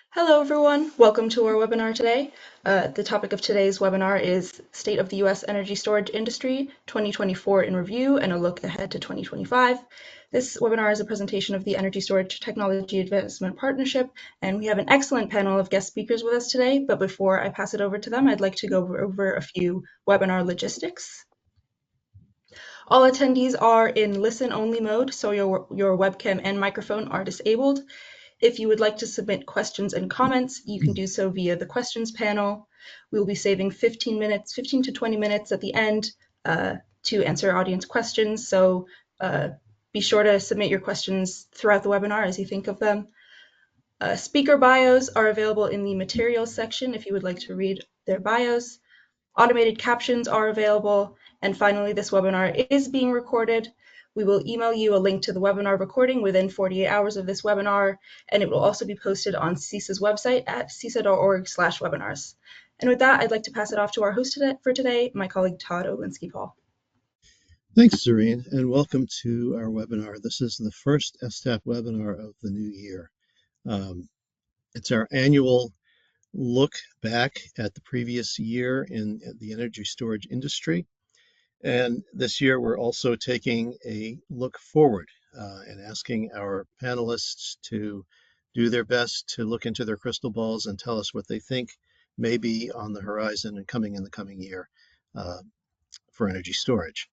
Hello, everyone. Welcome to our webinar today. The topic of today's webinar is State of the U.S. Energy Storage Industry 2024 in Review and a Look Ahead to 2025. This webinar is a presentation of the Energy Storage Technology Advancement Partnership, and we have an excellent panel of guest speakers with us today. But before I pass it over to them, I'd like to go over a few webinar logistics. All attendees are in listen-only mode, so your webcam and microphone are disabled. If you would like to submit questions and comments, you can do so via the questions panel. We will be saving 15 to 20 minutes at the end to answer audience questions. So be sure to submit your questions throughout the webinar as you think of them. Speaker bios are available in the materials section if you would like to read their bios. Automated captions are available. And finally, this webinar is being recorded. We will email you a link to the webinar recording within 48 hours of this webinar, and it will also be posted on CISA's website at cisa.org/webinars. And with that, I'd like to pass it off to our host for today, my colleague Todd Olinsky-Paul. Thanks, Darleen, and welcome to our webinar. This is the first STAP webinar of the new year. It's our annual look back at the previous year in the energy storage industry. And this year, we're also taking a look forward and asking our panelists to do their best to look into their crystal balls and tell us what they think may be on the horizon and coming in the coming year for energy storage.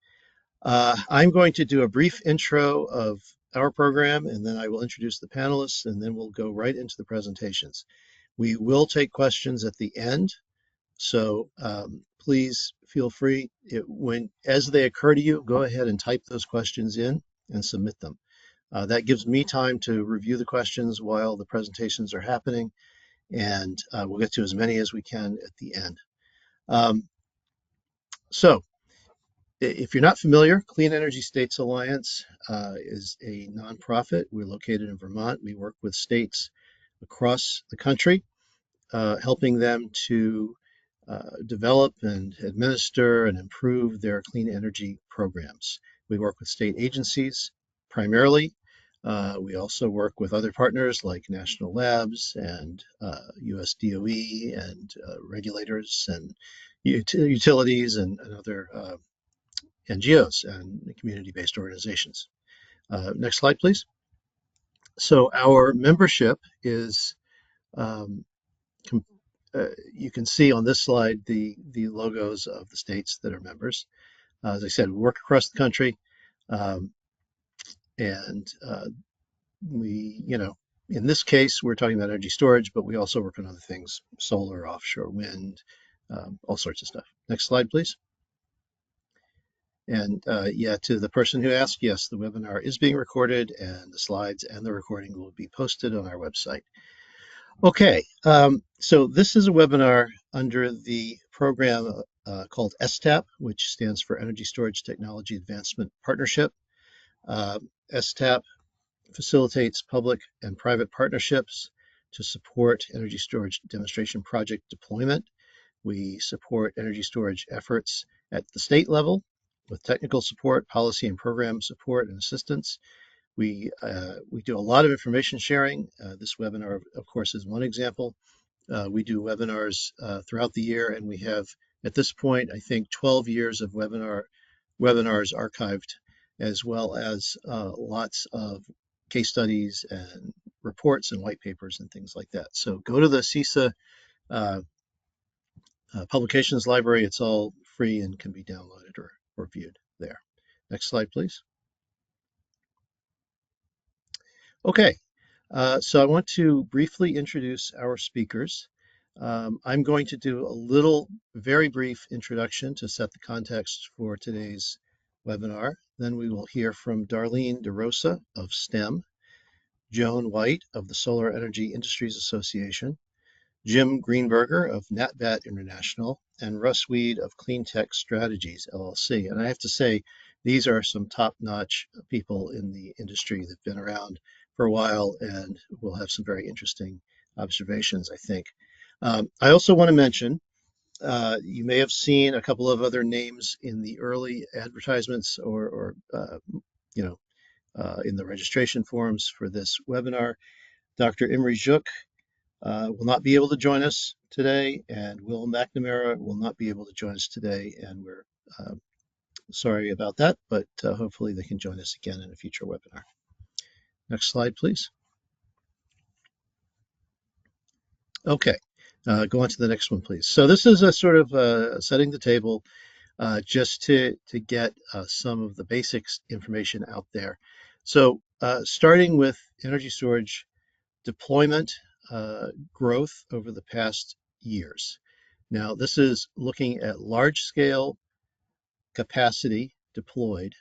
I'm going to do a brief intro of our program, and then I will introduce the panelists, and then we'll go right into the presentations. We will take questions at the end, so please feel free, as they occur to you, go ahead and type those questions in and submit them. That gives me time to review the questions while the presentations are happening, and we'll get to as many as we can at the end. So if you're not familiar, Clean Energy States Alliance is a nonprofit. We're located in Vermont. We work with states across the country, helping them to develop and administer and improve their clean energy programs. We work with state agencies primarily. We also work with other partners like national labs and US DOE and regulators and utilities and other NGOs and community-based organizations. Next slide, please. So our membership is, you can see on this slide the logos of the states that are members. As I said, we work across the country, and we, in this case, we're talking about energy storage, but we also work on other things, solar, offshore wind, all sorts of stuff. Next slide, please. And yeah, to the person who asked, yes, the webinar is being recorded and the slides and the recording will be posted on our website. Okay, so this is a webinar under the program called STAP, which stands for Energy Storage Technology Advancement Partnership. STAP facilitates public and private partnerships to support energy storage demonstration project deployment. We support energy storage efforts at the state level with technical support, policy and program support and assistance. We do a lot of information sharing. This webinar, of course, is one example. We do webinars throughout the year, and we have, at this point, I think 12 years of webinars archived, as well as lots of case studies and reports and white papers and things like that. So go to the CISA publications library. It's all free and can be downloaded or viewed there. Next slide, please. Okay, so I want to briefly introduce our speakers. I'm going to do a very brief introduction to set the context for today's webinar. Then we will hear from Darleen DeRosa of STEM, Joan White of the Solar Energy Industries Association, Jim Greenberger of NAATBatt International, and Russ Weed of CleanTech Strategies, LLC. And I have to say, these are some top-notch people in the industry that have been around for a while and will have some very interesting observations, I think. I also want to mention, you may have seen a couple of other names in the early advertisements or in the registration forms for this webinar. Dr. Imre Zsuk will not be able to join us today, and Will McNamara will not be able to join us today, and we're sorry about that, but hopefully they can join us again in a future webinar. Next slide, please. Okay, go on to the next one, please. So this is a sort of setting the table just to get some of the basics information out there. So starting with energy storage deployment growth over the past years. Now, this is looking at large-scale capacity deployed.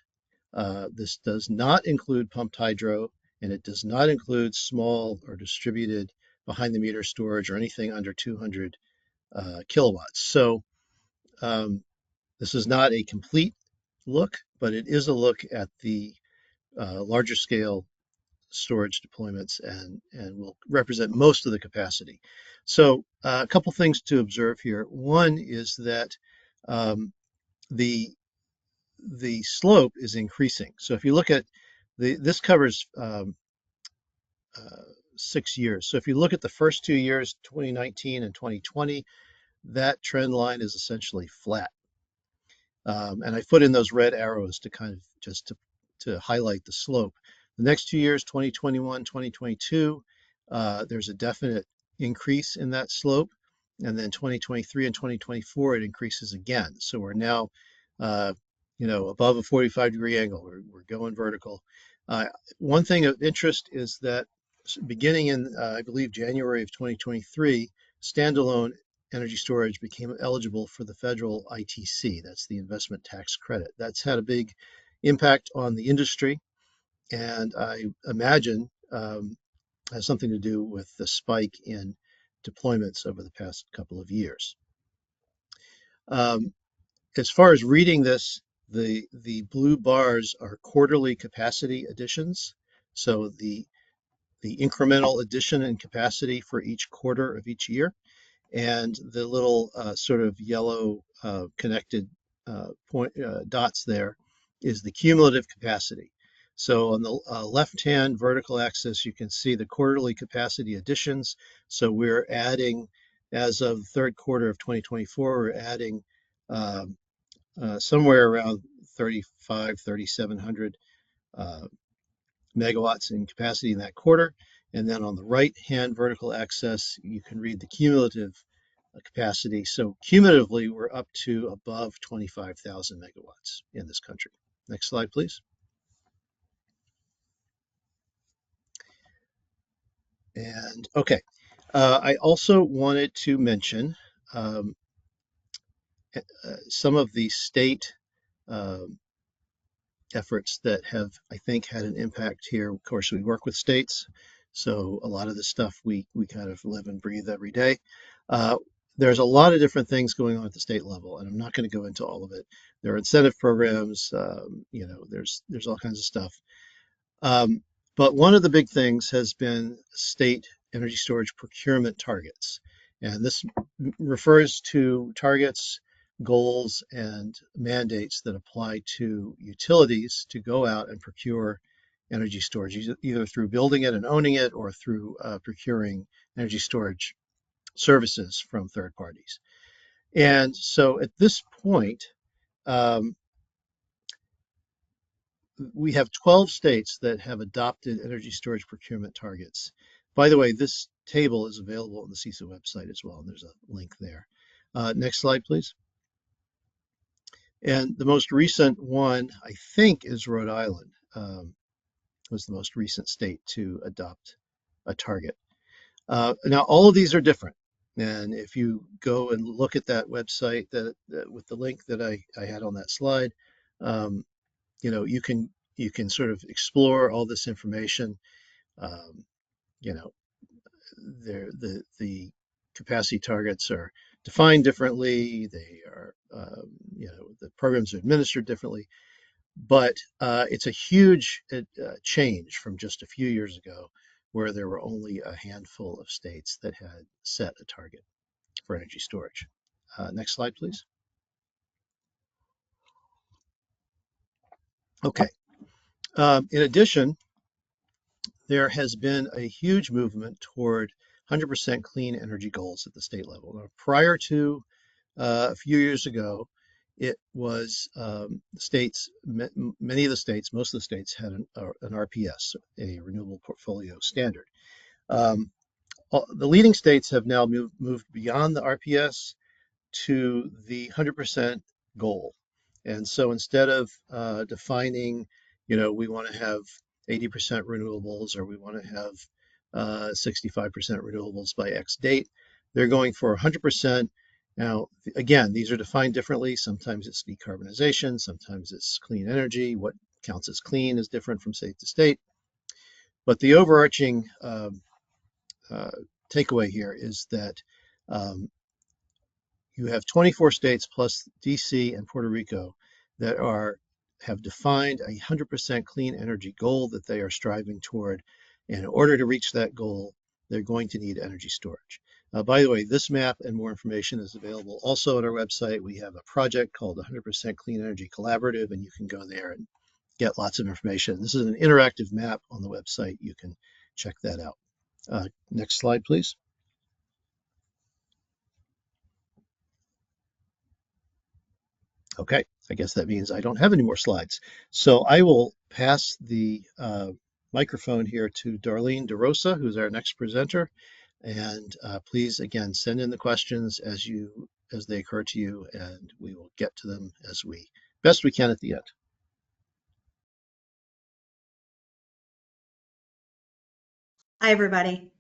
This does not include pumped hydro, and it does not include small or distributed behind-the-meter storage or anything under 200 kilowatts. So this is not a complete look, but it is a look at the larger scale storage deployments and will represent most of the capacity. So a couple things to observe here. One is that the slope is increasing. So if you look at this covers 6 years. So if you look at the first 2 years, 2019 and 2020, that trend line is essentially flat. And I put in those red arrows to kind of just to highlight the slope. The next 2 years, 2021, 2022, there's a definite increase in that slope. And then 2023 and 2024, it increases again. So we're now, above a 45-degree angle. We're going vertical. One thing of interest is that beginning in, I believe, January of 2023, standalone energy storage became eligible for the federal ITC. That's the investment tax credit. That's had a big impact on the industry, and I imagine has something to do with the spike in deployments over the past couple of years. As far as reading this, the blue bars are quarterly capacity additions. So the incremental addition in capacity for each quarter of each year. And the little sort of yellow connected dots there is the cumulative capacity. So on the left-hand vertical axis, you can see the quarterly capacity additions. So we're adding, as of the third quarter of 2024, we're adding somewhere around 3,700 megawatts in capacity in that quarter. And then on the right-hand vertical axis, you can read the cumulative capacity. So cumulatively, we're up to above 25,000 megawatts in this country. Next slide, please. And okay, I also wanted to mention some of the state efforts that have, I think, had an impact here. Of course, we work with states, so a lot of the stuff we kind of live and breathe every day. There's a lot of different things going on at the state level, and I'm not going to go into all of it. There are incentive programs, there's all kinds of stuff. But one of the big things has been state energy storage procurement targets. And this refers to targets, goals, and mandates that apply to utilities to go out and procure energy storage, either through building it and owning it or through procuring energy storage services from third parties. And so at this point, we have 12 states that have adopted energy storage procurement targets. By the way, this table is available on the CISA website as well, and there's a link there. Next slide, please. And the most recent one, I think, is Rhode Island, was the most recent state to adopt a target. Now, all of these are different. And if you go and look at that website with the link that I had on that slide, you can sort of explore all this information. The capacity targets are defined differently. They are, the programs are administered differently. But it's a huge change from just a few years ago, where there were only a handful of states that had set a target for energy storage. Next slide, please. Okay. In addition, there has been a huge movement toward 100% clean energy goals at the state level. Now, prior to a few years ago, it was states, many of the states, most of the states had an RPS, a renewable portfolio standard. The leading states have now moved beyond the RPS to the 100% goal. And so instead of defining, we want to have 80% renewables or we want to have 65% renewables by X date, they're going for 100%. Now, again, these are defined differently. Sometimes it's decarbonization, sometimes it's clean energy. What counts as clean is different from state to state. But the overarching takeaway here is that you have 24 states plus DC and Puerto Rico that have defined a 100% clean energy goal that they are striving toward. And in order to reach that goal, they're going to need energy storage. By the way, this map and more information is available also on our website. We have a project called 100% Clean Energy Collaborative, and you can go there and get lots of information. This is an interactive map on the website. You can check that out. Next slide, please. Okay, I guess that means I don't have any more slides. So I will pass the microphone here to Darleen DeRosa, who's our next presenter. And please, again, send in the questions as they occur to you, and we will get to them as best we can at the end. Hi, everybody.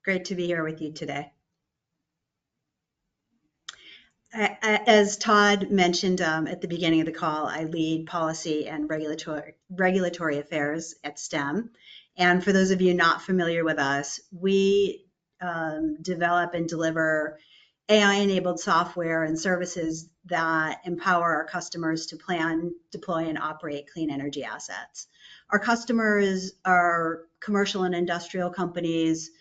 Great to be here with you today. As Todd mentioned at the beginning of the call, I lead policy and regulatory affairs at STEM. And for those of you not familiar with us, we develop and deliver AI-enabled software and services that empower our customers to plan, deploy, and operate clean energy assets. Our customers are commercial and industrial companies,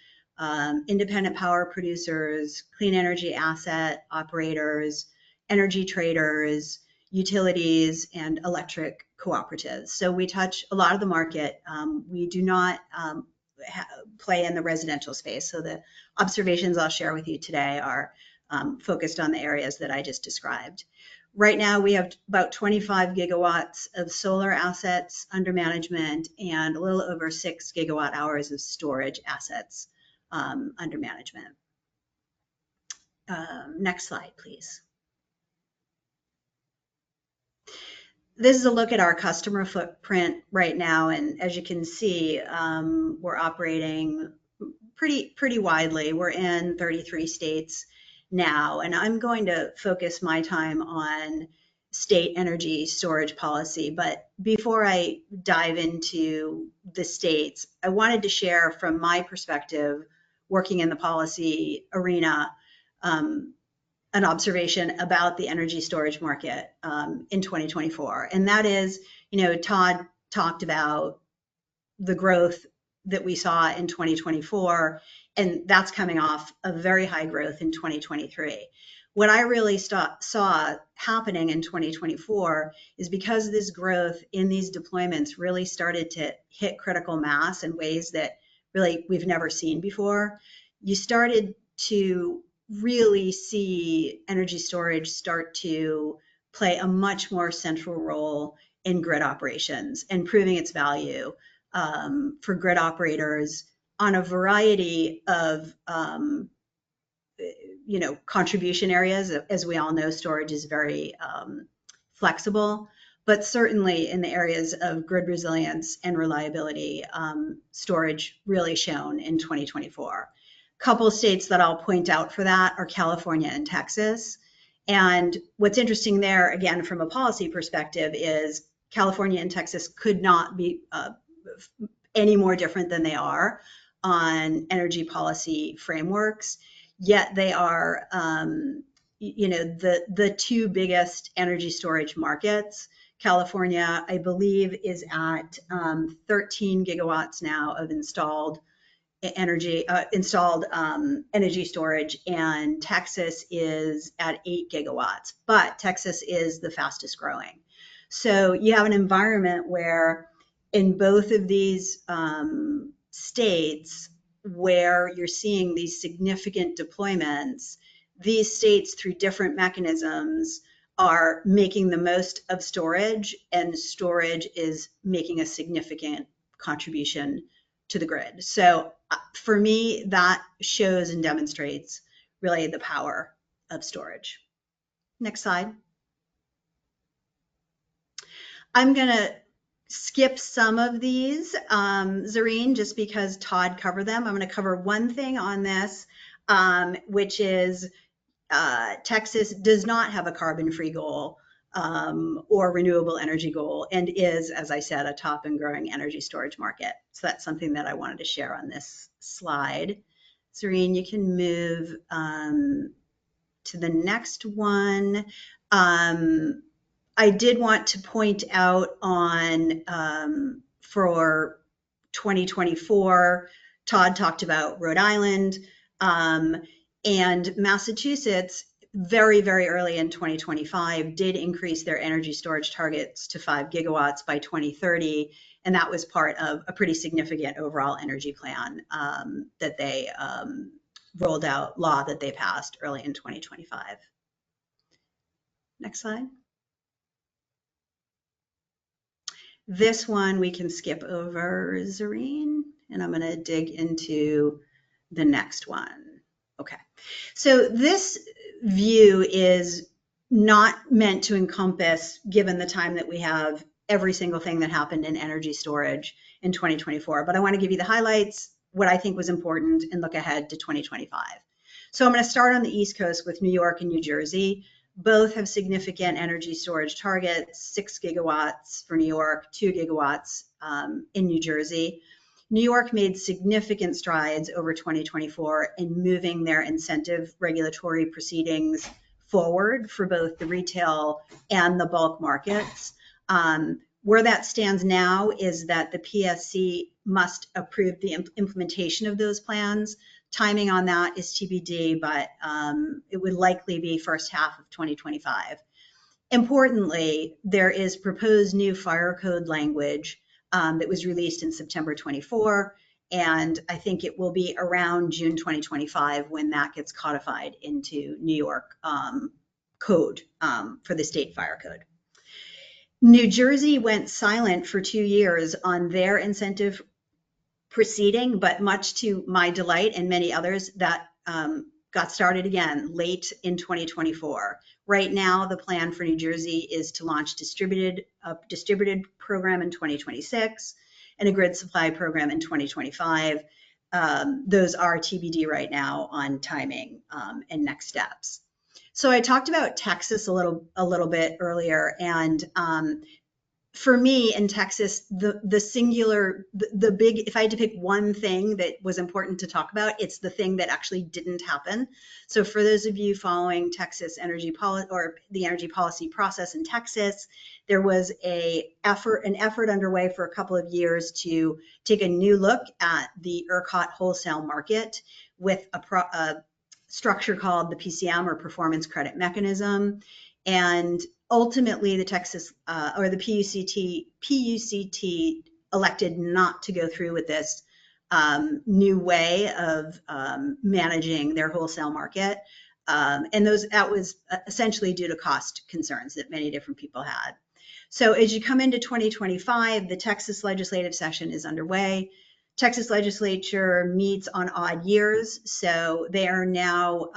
independent power producers, clean energy asset operators, energy traders, utilities, and electric cooperatives. So we touch a lot of the market. We do not play in the residential space. So the observations I'll share with you today are focused on the areas that I just described. Right now, we have about 25 gigawatts of solar assets under management and a little over 6 gigawatt hours of storage assets under management. Next slide, please. This is a look at our customer footprint right now, and as you can see, we're operating pretty widely. We're in 33 states now, and I'm going to focus my time on state energy storage policy. But before I dive into the states, I wanted to share from my perspective, working in the policy arena, an observation about the energy storage market in 2024. And that is, Todd talked about the growth that we saw in 2024, and that's coming off a very high growth in 2023. What I really saw happening in 2024 is because this growth in these deployments really started to hit critical mass in ways that really we've never seen before. You started to really see energy storage start to play a much more central role in grid operations and proving its value for grid operators on a variety of contribution areas. As we all know, storage is very flexible, but certainly in the areas of grid resilience and reliability, storage really shone in 2024. A couple of states that I'll point out for that are California and Texas. And what's interesting there, again, from a policy perspective, is California and Texas could not be any more different than they are on energy policy frameworks. Yet they are, the two biggest energy storage markets. California, I believe, is at 13 gigawatts now of installed energy storage, and Texas is at 8 gigawatts. But Texas is the fastest growing. So you have an environment where in both of these states, where you're seeing these significant deployments, these states, through different mechanisms, are making the most of storage, and storage is making a significant contribution to the grid. So for me, that shows and demonstrates really the power of storage. Next slide. I'm going to skip some of these, Zareen, just because Todd covered them. I'm going to cover one thing on this, which is Texas does not have a carbon-free goal or renewable energy goal, and is, as I said, a top and growing energy storage market. So that's something that I wanted to share on this slide. Zareen, you can move to the next one. I did want to point out on for 2024, Todd talked about Rhode Island and Massachusetts. Very, very early in 2025 did increase their energy storage targets to 5 gigawatts by 2030. And that was part of a pretty significant overall energy plan that they rolled out, law that they passed early in 2025. Next slide. This one we can skip over, Zareen, and I'm going to dig into the next one. Okay, so this view is not meant to encompass, given the time that we have, every single thing that happened in energy storage in 2024, but I want to give you the highlights, what I think was important, and look ahead to 2025. So I'm going to start on the East Coast with New York and New Jersey. Both have significant energy storage targets, 6 gigawatts for New York, 2 gigawatts in New Jersey. New York made significant strides over 2024 in moving their incentive regulatory proceedings forward for both the retail and the bulk markets. Where that stands now is that the PSC must approve the implementation of those plans. Timing on that is TBD, but it would likely be first half of 2025. Importantly, there is proposed new fire code language that was released in September 24, and I think it will be around June 2025 when that gets codified into New York code for the state fire code. New Jersey went silent for 2 years on their incentive proceeding, but much to my delight and many others, that got started again late in 2024. Right now, the plan for New Jersey is to launch a distributed program in 2026 and a grid supply program in 2025. Those are TBD right now on timing and next steps. So I talked about Texas a little bit earlier, and for me in Texas, the singular, the big, if I had to pick one thing that was important to talk about, it's the thing that actually didn't happen. So for those of you following Texas energy policy or the energy policy process in Texas, there was an effort underway for a couple of years to take a new look at the ERCOT wholesale market with a structure called the PCM, or Performance Credit Mechanism. And ultimately, the Texas or the PUCT elected not to go through with this new way of managing their wholesale market. And that was essentially due to cost concerns that many different people had. So as you come into 2025, the Texas legislative session is underway. Texas legislature meets on odd years, so they are now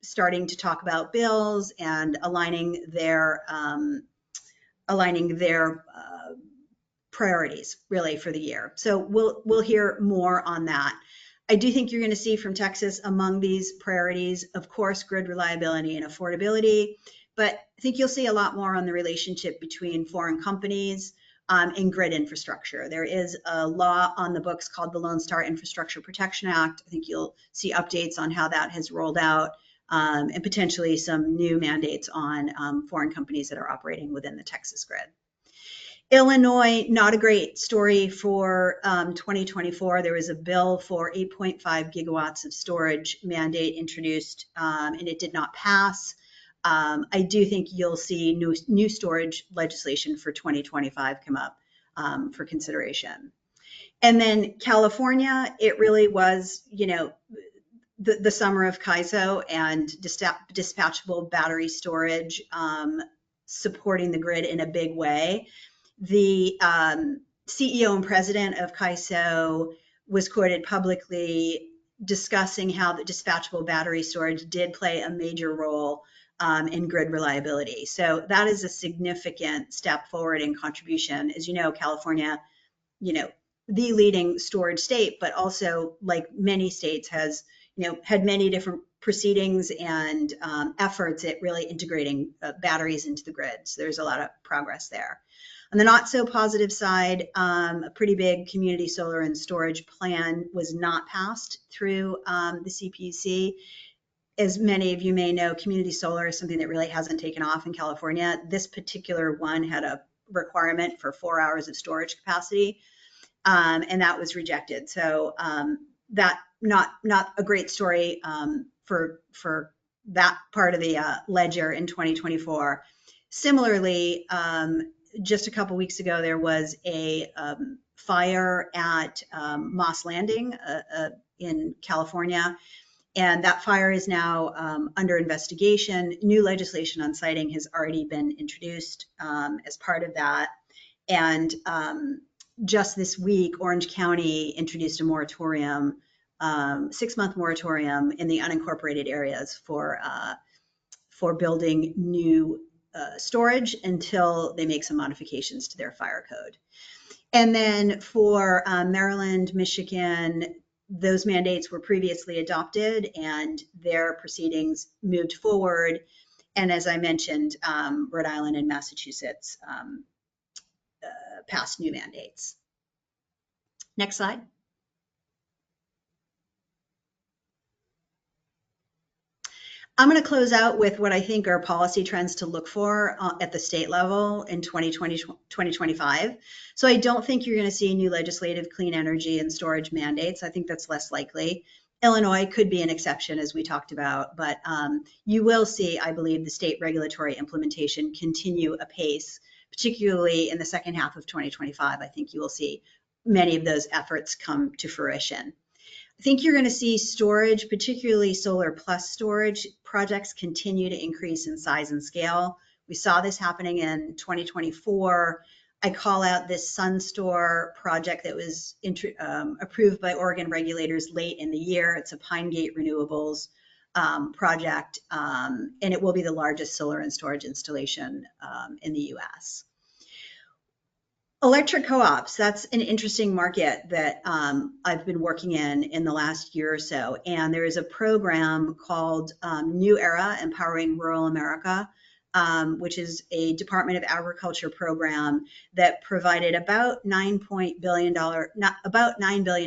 starting to talk about bills and aligning their priorities really for the year. So we'll hear more on that. I do think you're going to see from Texas among these priorities, of course, grid reliability and affordability, but I think you'll see a lot more on the relationship between foreign companies and grid infrastructure. There is a law on the books called the Lone Star Infrastructure Protection Act. I think you'll see updates on how that has rolled out, and potentially some new mandates on foreign companies that are operating within the Texas grid. Illinois, not a great story for 2024. There was a bill for 8.5 gigawatts of storage mandate introduced, and it did not pass. I do think you'll see new storage legislation for 2025 come up for consideration. And then California, it really was, the summer of CAISO and dispatchable battery storage supporting the grid in a big way. The CEO and president of CAISO was quoted publicly discussing how the dispatchable battery storage did play a major role in grid reliability. So that is a significant step forward in contribution. As you know, California, the leading storage state, but also, like many states, has had many different proceedings and efforts at really integrating batteries into the grid. So there's a lot of progress there. On the not so positive side, a pretty big community solar and storage plan was not passed through the CPUC. As many of you may know, community solar is something that really hasn't taken off in California. This particular one had a requirement for 4 hours of storage capacity, and that was rejected. So that not a great story for that part of the ledger in 2024. Similarly, just a couple weeks ago, there was a fire at Moss Landing in California, and that fire is now under investigation. New legislation on siting has already been introduced as part of that. And just this week, Orange County introduced a moratorium, 6-month moratorium in the unincorporated areas for building new storage until they make some modifications to their fire code. And then for Maryland, Michigan, those mandates were previously adopted and their proceedings moved forward. And as I mentioned, Rhode Island and Massachusetts passed new mandates. Next slide. I'm going to close out with what I think are policy trends to look for at the state level in 2025. So I don't think you're going to see new legislative clean energy and storage mandates. I think that's less likely. Illinois could be an exception, as we talked about, but you will see, I believe, the state regulatory implementation continue apace, particularly in the second half of 2025. I think you will see many of those efforts come to fruition. I think you're going to see storage, particularly solar plus storage projects, continue to increase in size and scale. We saw this happening in 2024. I call out this SunStore project that was approved by Oregon regulators late in the year. It's a Pine Gate Renewables project, and it will be the largest solar and storage installation in the US. Electric co-ops, that's an interesting market that I've been working in the last year or so. And there is a program called New Era, Empowering Rural America, which is a Department of Agriculture program that provided about $9 billion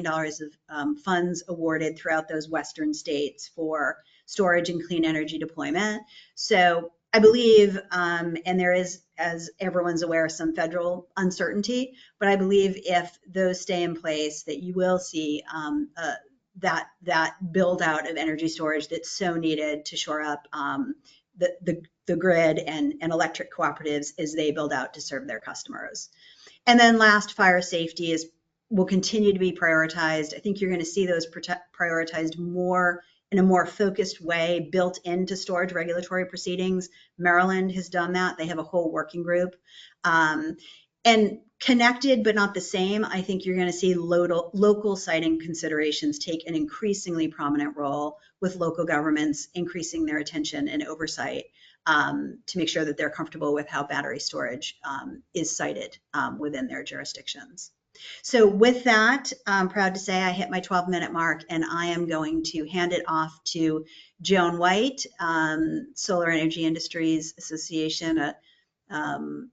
of funds awarded throughout those Western states for storage and clean energy deployment. So I believe, and there is, as everyone's aware, some federal uncertainty, but I believe if those stay in place, that you will see that build out of energy storage that's so needed to shore up the grid and electric cooperatives as they build out to serve their customers. And then last, fire safety will continue to be prioritized. I think you're going to see those prioritized more in a more focused way, built into storage regulatory proceedings. Maryland has done that. They have a whole working group. And connected, but not the same, I think you're going to see local siting considerations take an increasingly prominent role, with local governments increasing their attention and oversight to make sure that they're comfortable with how battery storage is sited within their jurisdictions. So with that, I'm proud to say I hit my 12-minute mark, and I am going to hand it off to Joan White, Solar Energy Industries Association, a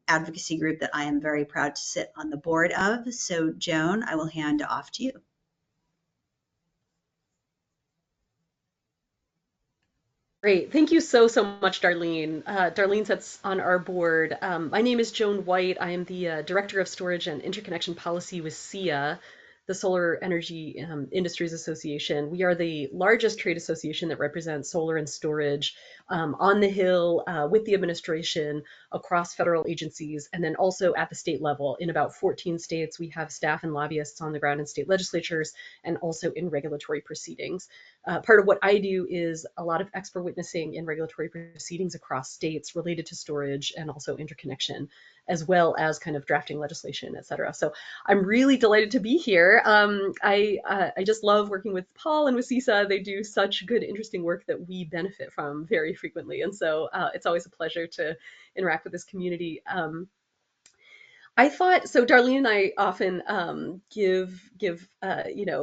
advocacy group that I am very proud to sit on the board of. So Joan, I will hand off to you. Great. Thank you so much, Darleen. Darleen sits on our board. My name is Joan White. I am the Director of Storage and Interconnection Policy with SEIA, the Solar Energy Industries Association. We are the largest trade association that represents solar and storage on the Hill with the administration across federal agencies, and then also at the state level. In about 14 states, we have staff and lobbyists on the ground in state legislatures and also in regulatory proceedings. Part of what I do is a lot of expert witnessing in regulatory proceedings across states related to storage and also interconnection, as well as kind of drafting legislation, et cetera. So I'm really delighted to be here. I just love working with Paul and with CISA. They do such good, interesting work that we benefit from very frequently. And so it's always a pleasure to interact with this community. I thought so. Darleen and I often give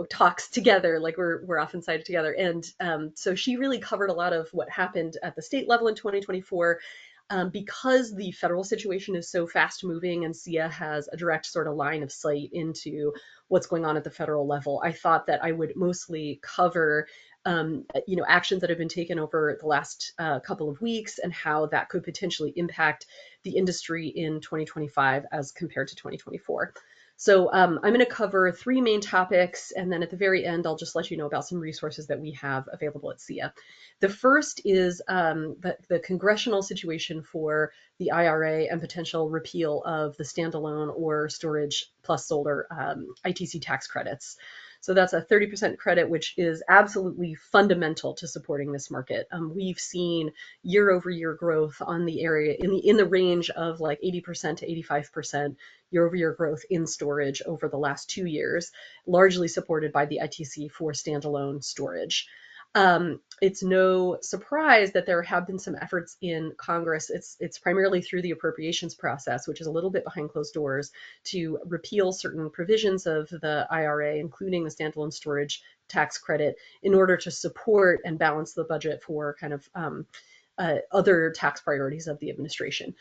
talks together, like we're often cited together, and so she really covered a lot of what happened at the state level in 2024. Because the federal situation is so fast moving and SIA has a direct sort of line of sight into what's going on at the federal level, I thought that I would mostly cover actions that have been taken over the last couple of weeks and how that could potentially impact the industry in 2025 as compared to 2024. So I'm going to cover three main topics, and then at the very end, I'll just let you know about some resources that we have available at SIA. The first is the congressional situation for the IRA and potential repeal of the standalone or storage plus solar ITC tax credits. So that's a 30% credit, which is absolutely fundamental to supporting this market. We've seen year-over-year growth on the area in the range of like 80% to 85% year-over-year growth in storage over the last 2 years, largely supported by the ITC for standalone storage. It's no surprise that there have been some efforts in Congress. It's primarily through the appropriations process, which is a little bit behind closed doors, to repeal certain provisions of the IRA, including the standalone storage tax credit, in order to support and balance the budget for kind of other tax priorities of the administration.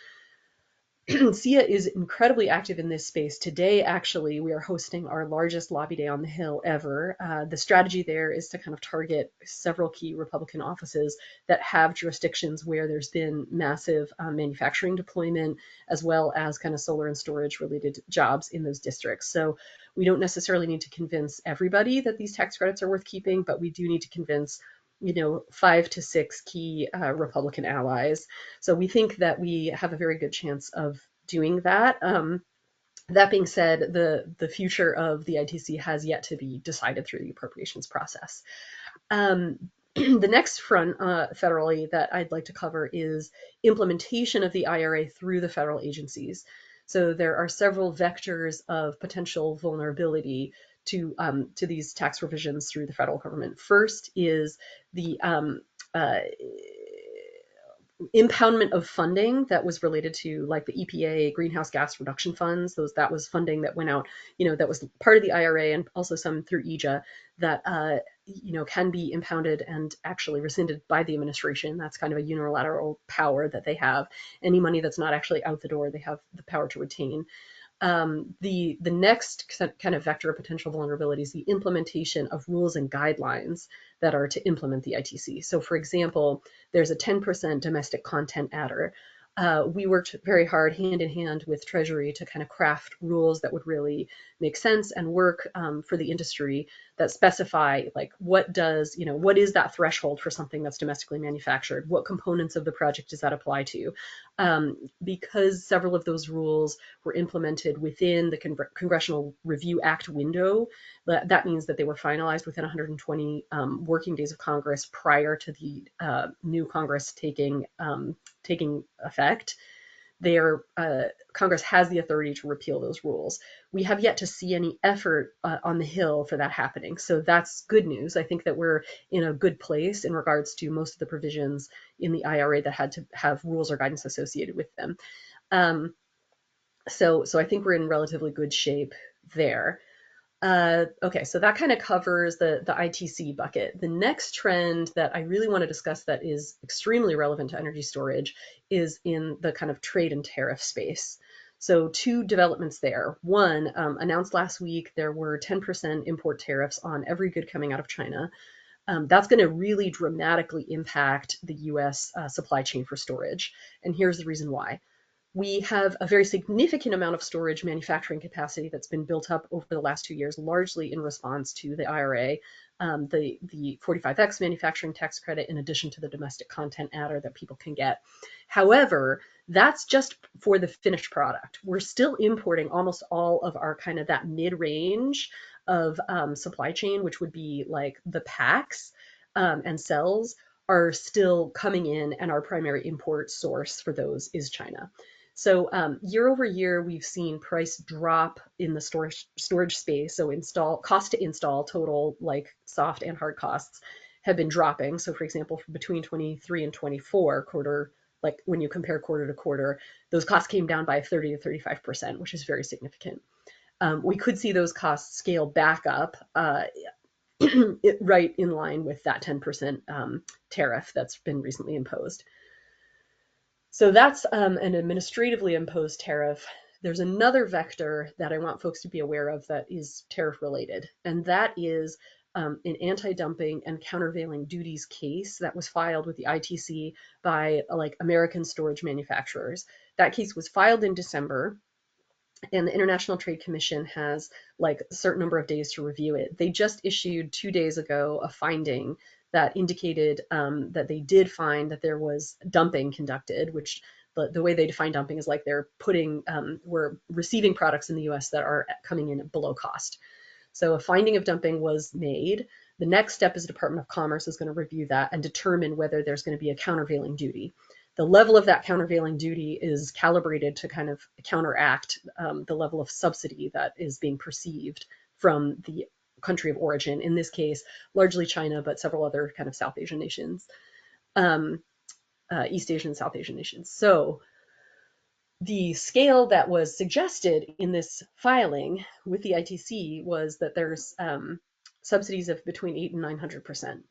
SIA is incredibly active in this space. Today, actually, we are hosting our largest lobby day on the Hill ever. The strategy there is to kind of target several key Republican offices that have jurisdictions where there's been massive manufacturing deployment, as well as kind of solar and storage related jobs in those districts. So we don't necessarily need to convince everybody that these tax credits are worth keeping, but we do need to convince 5 to 6 key Republican allies. So we think that we have a very good chance of doing that. That being said, the future of the ITC has yet to be decided through the appropriations process. The next front federally that I'd like to cover is implementation of the IRA through the federal agencies. So there are several vectors of potential vulnerability to these tax revisions through the federal government. First is the impoundment of funding that was related to like the EPA greenhouse gas reduction funds. That was funding that went out, that was part of the IRA and also some through EJA that can be impounded and actually rescinded by the administration. That's kind of a unilateral power that they have. Any money that's not actually out the door, they have the power to retain. The next kind of vector of potential vulnerability is the implementation of rules and guidelines that are to implement the ITC. So for example, there's a 10% domestic content adder. We worked very hard hand in hand with Treasury to kind of craft rules that would really make sense and work for the industry that specify like what is that threshold for something that's domestically manufactured? What components of the project does that apply to? Because several of those rules were implemented within the Congressional Review Act window, that means that they were finalized within 120 working days of Congress prior to the new Congress taking effect. Congress has the authority to repeal those rules. We have yet to see any effort on the Hill for that happening. So that's good news. I think that we're in a good place in regards to most of the provisions in the IRA that had to have rules or guidance associated with them. So I think we're in relatively good shape there. Okay, so that kind of covers the ITC bucket. The next trend that I really want to discuss that is extremely relevant to energy storage is in the kind of trade and tariff space. So 2 developments there. One, announced last week, there were 10% import tariffs on every good coming out of China. That's going to really dramatically impact the US supply chain for storage. And here's the reason why. We have a very significant amount of storage manufacturing capacity that's been built up over the last 2 years, largely in response to the IRA, the 45X manufacturing tax credit, in addition to the domestic content adder that people can get. However, That's just for the finished product. We're still importing almost all of our kind of that mid-range of supply chain, which would be like the packs and cells are still coming in, and our primary import source for those is China. So year over year, we've seen price drop in the storage space. So cost to install total, like soft and hard costs, have been dropping. So for example, between 23 and 24 quarter, like when you compare quarter to quarter, those costs came down by 30 to 35%, which is very significant. We could see those costs scale back up right in line with that 10% tariff that's been recently imposed. So that's an administratively imposed tariff. There's another vector that I want folks to be aware of that is tariff related, and that is an anti-dumping and countervailing duties case that was filed with the ITC by like American storage manufacturers. That case was filed in December, and the International Trade Commission has like a certain number of days to review it. They just issued 2 days ago a finding that indicated that they did find that there was dumping conducted, which the way they define dumping is like we're receiving products in the US that are coming in below cost. So a finding of dumping was made. The next step is the Department of Commerce is going to review that and determine whether there's going to be a countervailing duty. The level of that countervailing duty is calibrated to kind of counteract the level of subsidy that is being perceived from the country of origin, in this case, largely China, but several other kind of South Asian nations, East Asian and South Asian nations. So the scale that was suggested in this filing with the ITC was that there's subsidies of between 8 and 900%.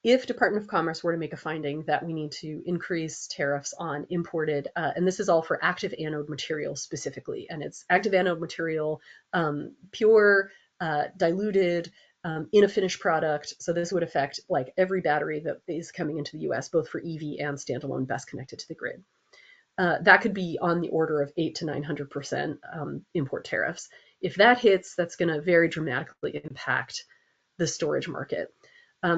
If Department of Commerce were to make a finding that we need to increase tariffs on imported, and this is all for active anode material specifically, and it's active anode material, pure, diluted, in a finished product. So this would affect like every battery that is coming into the US, both for EV and standalone BESS connected to the grid. That could be on the order of 8 to 900% import tariffs. If that hits, that's going to very dramatically impact the storage market.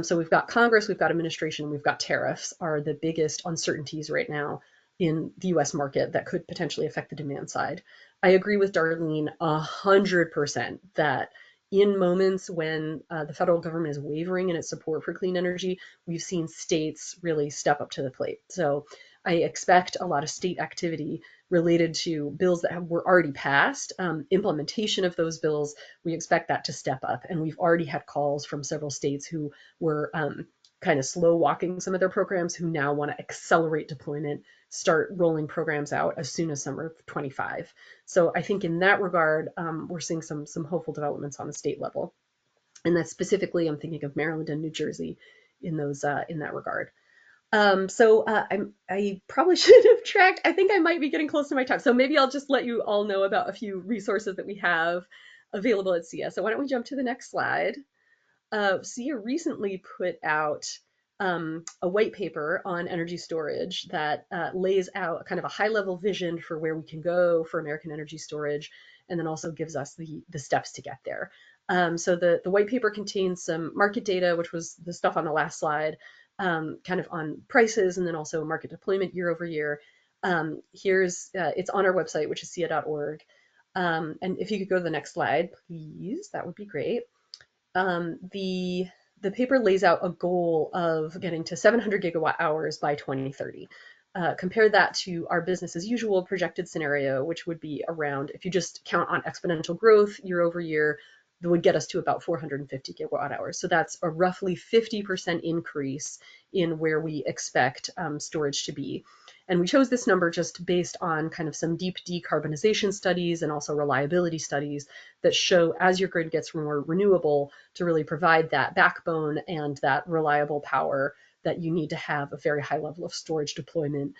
So we've got Congress, we've got administration, we've got tariffs are the biggest uncertainties right now in the US market that could potentially affect the demand side. I agree with Darleen 100% that in moments when the federal government is wavering in its support for clean energy, we've seen states really step up to the plate. So I expect a lot of state activity related to bills that were already passed. Implementation of those bills, we expect that to step up. And we've already had calls from several states who were kind of slow walking some of their programs, who now want to accelerate deployment, start rolling programs out as soon as summer of 25. So I think in that regard, we're seeing some hopeful developments on the state level. And that's specifically, I'm thinking of Maryland and New Jersey in that regard. I probably should have tracked. I think I might be getting close to my talk. So maybe I'll just let you all know about a few resources that we have available at SEIA. So why don't we jump to the next slide? SEIA recently put out a white paper on energy storage that lays out kind of a high-level vision for where we can go for American energy storage, and then also gives us the steps to get there. So the white paper contains some market data, which was the stuff on the last slide, kind of on prices and then also market deployment year over year. It's on our website, which is SEIA.org. And if you could go to the next slide, please, that would be great. The paper lays out a goal of getting to 700 gigawatt hours by 2030. Compare that to our business as usual projected scenario, which would be around, if you just count on exponential growth year over year, that would get us to about 450 gigawatt hours. So that's a roughly 50% increase in where we expect storage to be. And we chose this number just based on kind of some deep decarbonization studies and also reliability studies that show as your grid gets more renewable to really provide that backbone and that reliable power that you need to have a very high level of storage deployment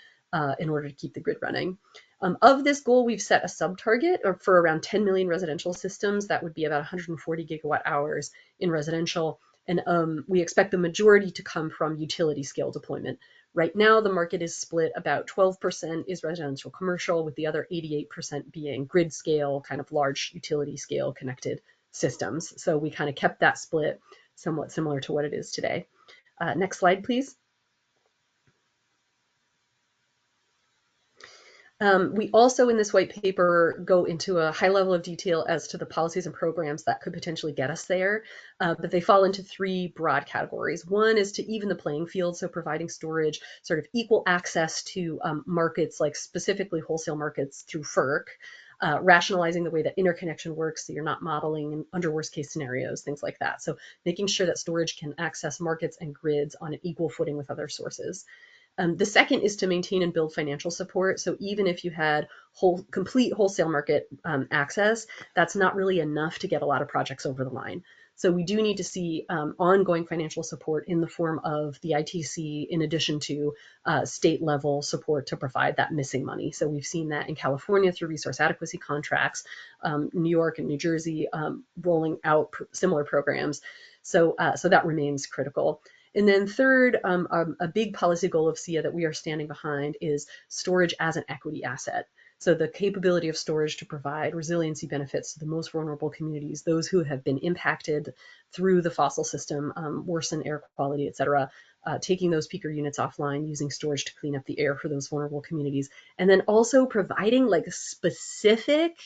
in order to keep the grid running. Of this goal, we've set a sub-target for around 10 million residential systems. That would be about 140 gigawatt hours in residential. And we expect the majority to come from utility scale deployment. Right now, the market is split about 12% is residential commercial, with the other 88% being grid scale, kind of large utility scale connected systems. So we kind of kept that split somewhat similar to what it is today. Next slide, please. We also, in this white paper, go into a high level of detail as to the policies and programs that could potentially get us there, but they fall into three broad categories. One is to even the playing field, so providing storage sort of equal access to markets, like specifically wholesale markets through FERC, rationalizing the way that interconnection works, so you're not modeling under worst case scenarios, things like that. So making sure that storage can access markets and grids on an equal footing with other sources. The second is to maintain and build financial support. So even if you had complete wholesale market access, that's not really enough to get a lot of projects over the line. So we do need to see ongoing financial support in the form of the ITC, in addition to state level support to provide that missing money. So we've seen that in California through resource adequacy contracts, New York and New Jersey rolling out similar programs. So that remains critical. And then third, a big policy goal of SEIA that we are standing behind is storage as an equity asset. So the capability of storage to provide resiliency benefits to the most vulnerable communities, those who have been impacted through the fossil system, worsen air quality, et cetera, taking those peaker units offline, using storage to clean up the air for those vulnerable communities, and then also providing like specific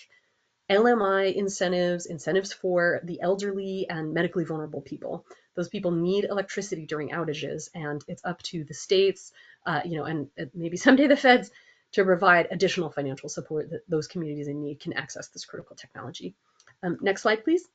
LMI incentives for the elderly and medically vulnerable people. Those people need electricity during outages, and it's up to the states, and maybe someday the feds, to provide additional financial support that those communities in need can access this critical technology. Next slide, please.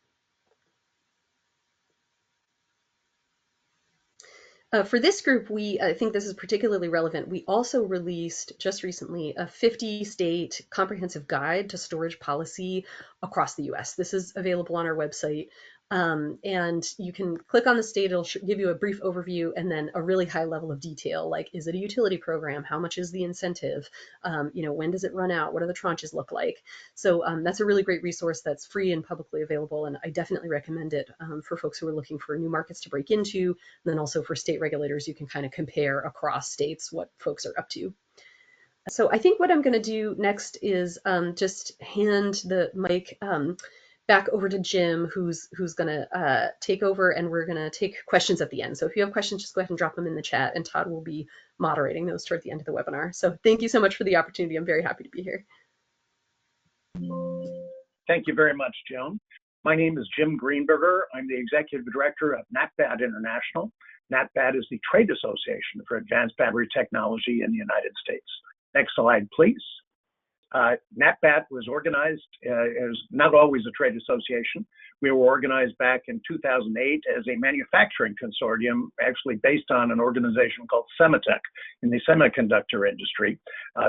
For this group, I think this is particularly relevant. We also released just recently a 50-state comprehensive guide to storage policy across the US. This is available on our website. And you can click on the state, it'll give you a brief overview and then a really high level of detail, like, is it a utility program? How much is the incentive? When does it run out? What do the tranches look like? So that's a really great resource that's free and publicly available, and I definitely recommend it for folks who are looking for new markets to break into, and then also for state regulators. You can kind of compare across states what folks are up to. So I think what I'm going to do next is just hand the mic back over to Jim, who's going to take over, and we're going to take questions at the end. So if you have questions, just go ahead and drop them in the chat, and Todd will be moderating those toward the end of the webinar. So thank you so much for the opportunity. I'm very happy to be here. Thank you very much, Joan. My name is Jim Greenberger. I'm the Executive Director of NAATBatt International. NAATBatt is the trade association for advanced battery technology in the United States. Next slide, please. NAATBatt was organized as not always a trade association. We were organized back in 2008 as a manufacturing consortium, actually based on an organization called Semitech in the semiconductor industry.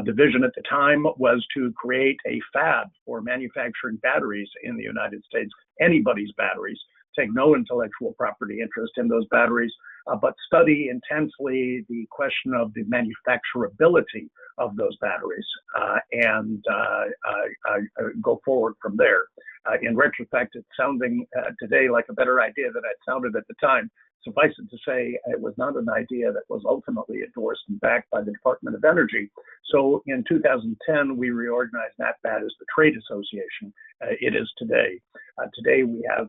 The vision at the time was to create a fab for manufacturing batteries in the United States, anybody's batteries, take no intellectual property interest in those batteries, but study intensely the question of the manufacturability of those batteries and go forward from there. In retrospect, it's sounding today like a better idea than it sounded at the time. Suffice it to say, it was not an idea that was ultimately endorsed and backed by the Department of Energy. So in 2010, we reorganized NAATBatt as the trade association it is today. Today, we have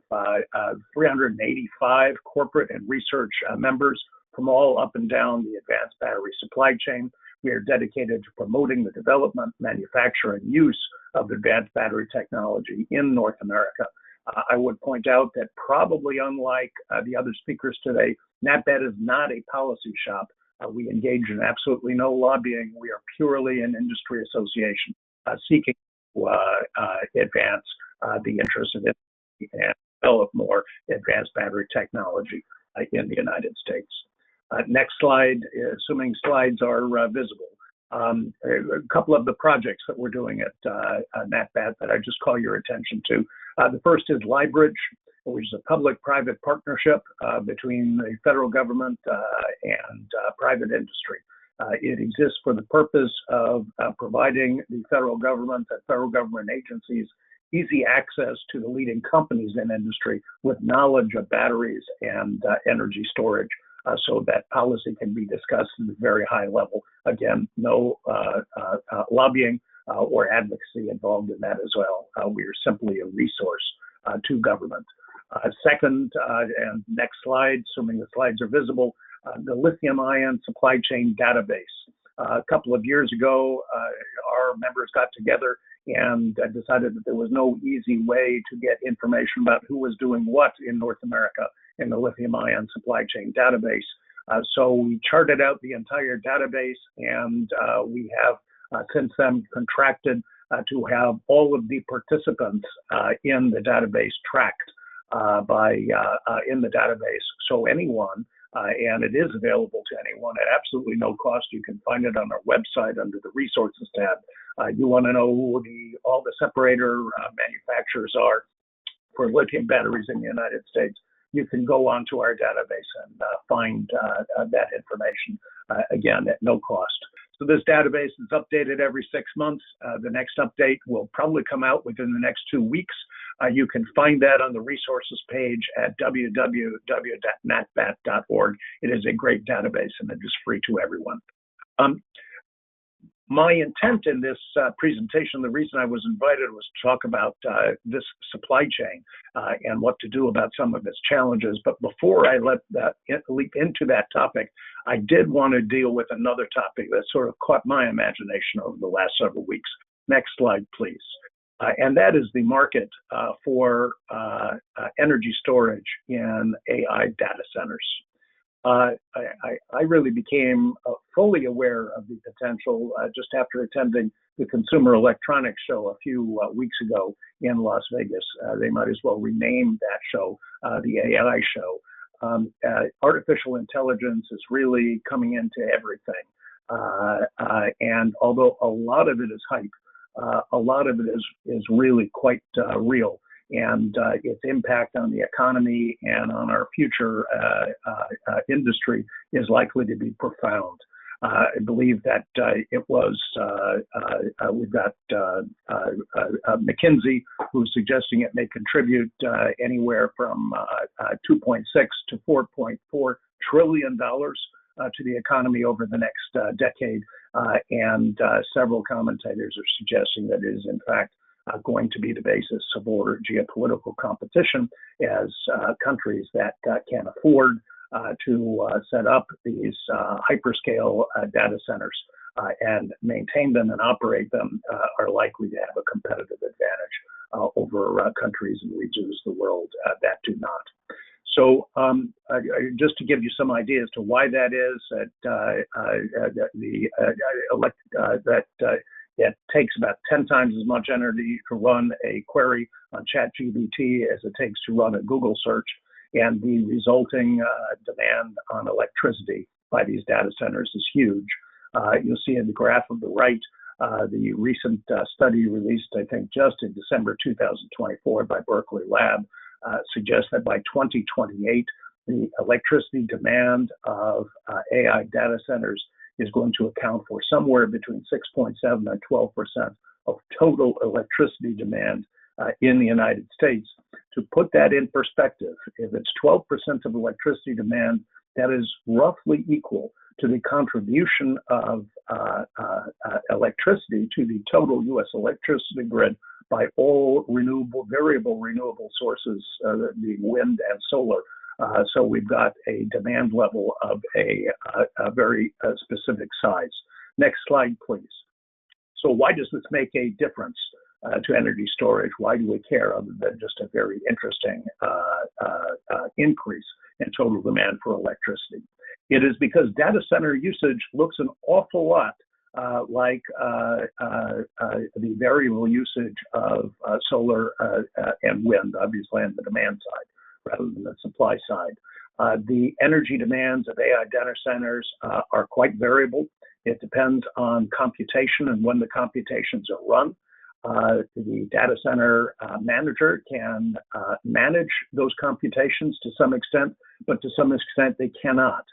385 corporate and research members from all up and down the advanced battery supply chain. We are dedicated to promoting the development, manufacture, and use of advanced battery technology in North America. I would point out that probably unlike the other speakers today, NAATBatt is not a policy shop. We engage in absolutely no lobbying. We are purely an industry association seeking to advance the interests of industry and develop more advanced battery technology in the United States. Next slide, assuming slides are visible. A couple of the projects that we're doing at NAATBatt that I just call your attention to. The first is LiBridge, which is a public-private partnership between the federal government and private industry. It exists for the purpose of providing the federal government and federal government agencies easy access to the leading companies in industry with knowledge of batteries and energy storage. So that policy can be discussed at a very high level. Again, no lobbying or advocacy involved in that as well. We are simply a resource to government. Second, and next slide, assuming the slides are visible, the lithium-ion supply chain database. A couple of years ago, our members got together and decided that there was no easy way to get information about who was doing what in North America in the lithium-ion supply chain database. So we charted out the entire database, and we have since then contracted to have all of the participants in the database tracked in the database. So anyone, and it is available to anyone at absolutely no cost. You can find it on our website under the resources tab. You want to know who all the separator manufacturers are for lithium batteries in the United States, you can go onto our database and find that information, again, at no cost. So this database is updated every 6 months. The next update will probably come out within the next 2 weeks. You can find that on the resources page at www.naatbatt.org. It is a great database, and it is free to everyone. My intent in this presentation, the reason I was invited, was to talk about this supply chain and what to do about some of its challenges. But before I leap into that topic, I did want to deal with another topic that sort of caught my imagination over the last several weeks. Next slide, please. And that is the market for energy storage in AI data centers. I really became fully aware of the potential just after attending the Consumer Electronics Show a few weeks ago in Las Vegas. They might as well rename that show the AI show. Artificial intelligence is really coming into everything. And although a lot of it is hype, a lot of it is really quite real. And its impact on the economy and on our future industry is likely to be profound. I believe that it was, we've got McKinsey, who's suggesting it may contribute anywhere from 2.6 to 4.4 trillion dollars to the economy over the next decade. And several commentators are suggesting that it is, in fact, going to be the basis for geopolitical competition as countries that can afford to set up these hyperscale data centers and maintain them and operate them are likely to have a competitive advantage over countries and regions of the world that do not. So just to give you some idea as to why that is, it takes about 10 times as much energy to run a query on ChatGPT as it takes to run a Google search, and the resulting demand on electricity by these data centers is huge. You'll see in the graph on the right, the recent study released, I think, just in December 2024 by Berkeley Lab suggests that by 2028, the electricity demand of AI data centers is going to account for somewhere between 6.7 and 12% of total electricity demand in the United States. To put that in perspective, if it's 12% of electricity demand, that is roughly equal to the contribution of electricity to the total U.S. electricity grid by all variable renewable sources, the wind and solar. So we've got a demand level of a very specific size. Next slide, please. So why does this make a difference to energy storage? Why do we care other than just a very interesting increase in total demand for electricity? It is because data center usage looks an awful lot like the variable usage of solar and wind, obviously on the demand side, rather than the supply side. The energy demands of AI data centers are quite variable. It depends on computation and when the computations are run. The data center manager can manage those computations to some extent, but to some extent they cannot.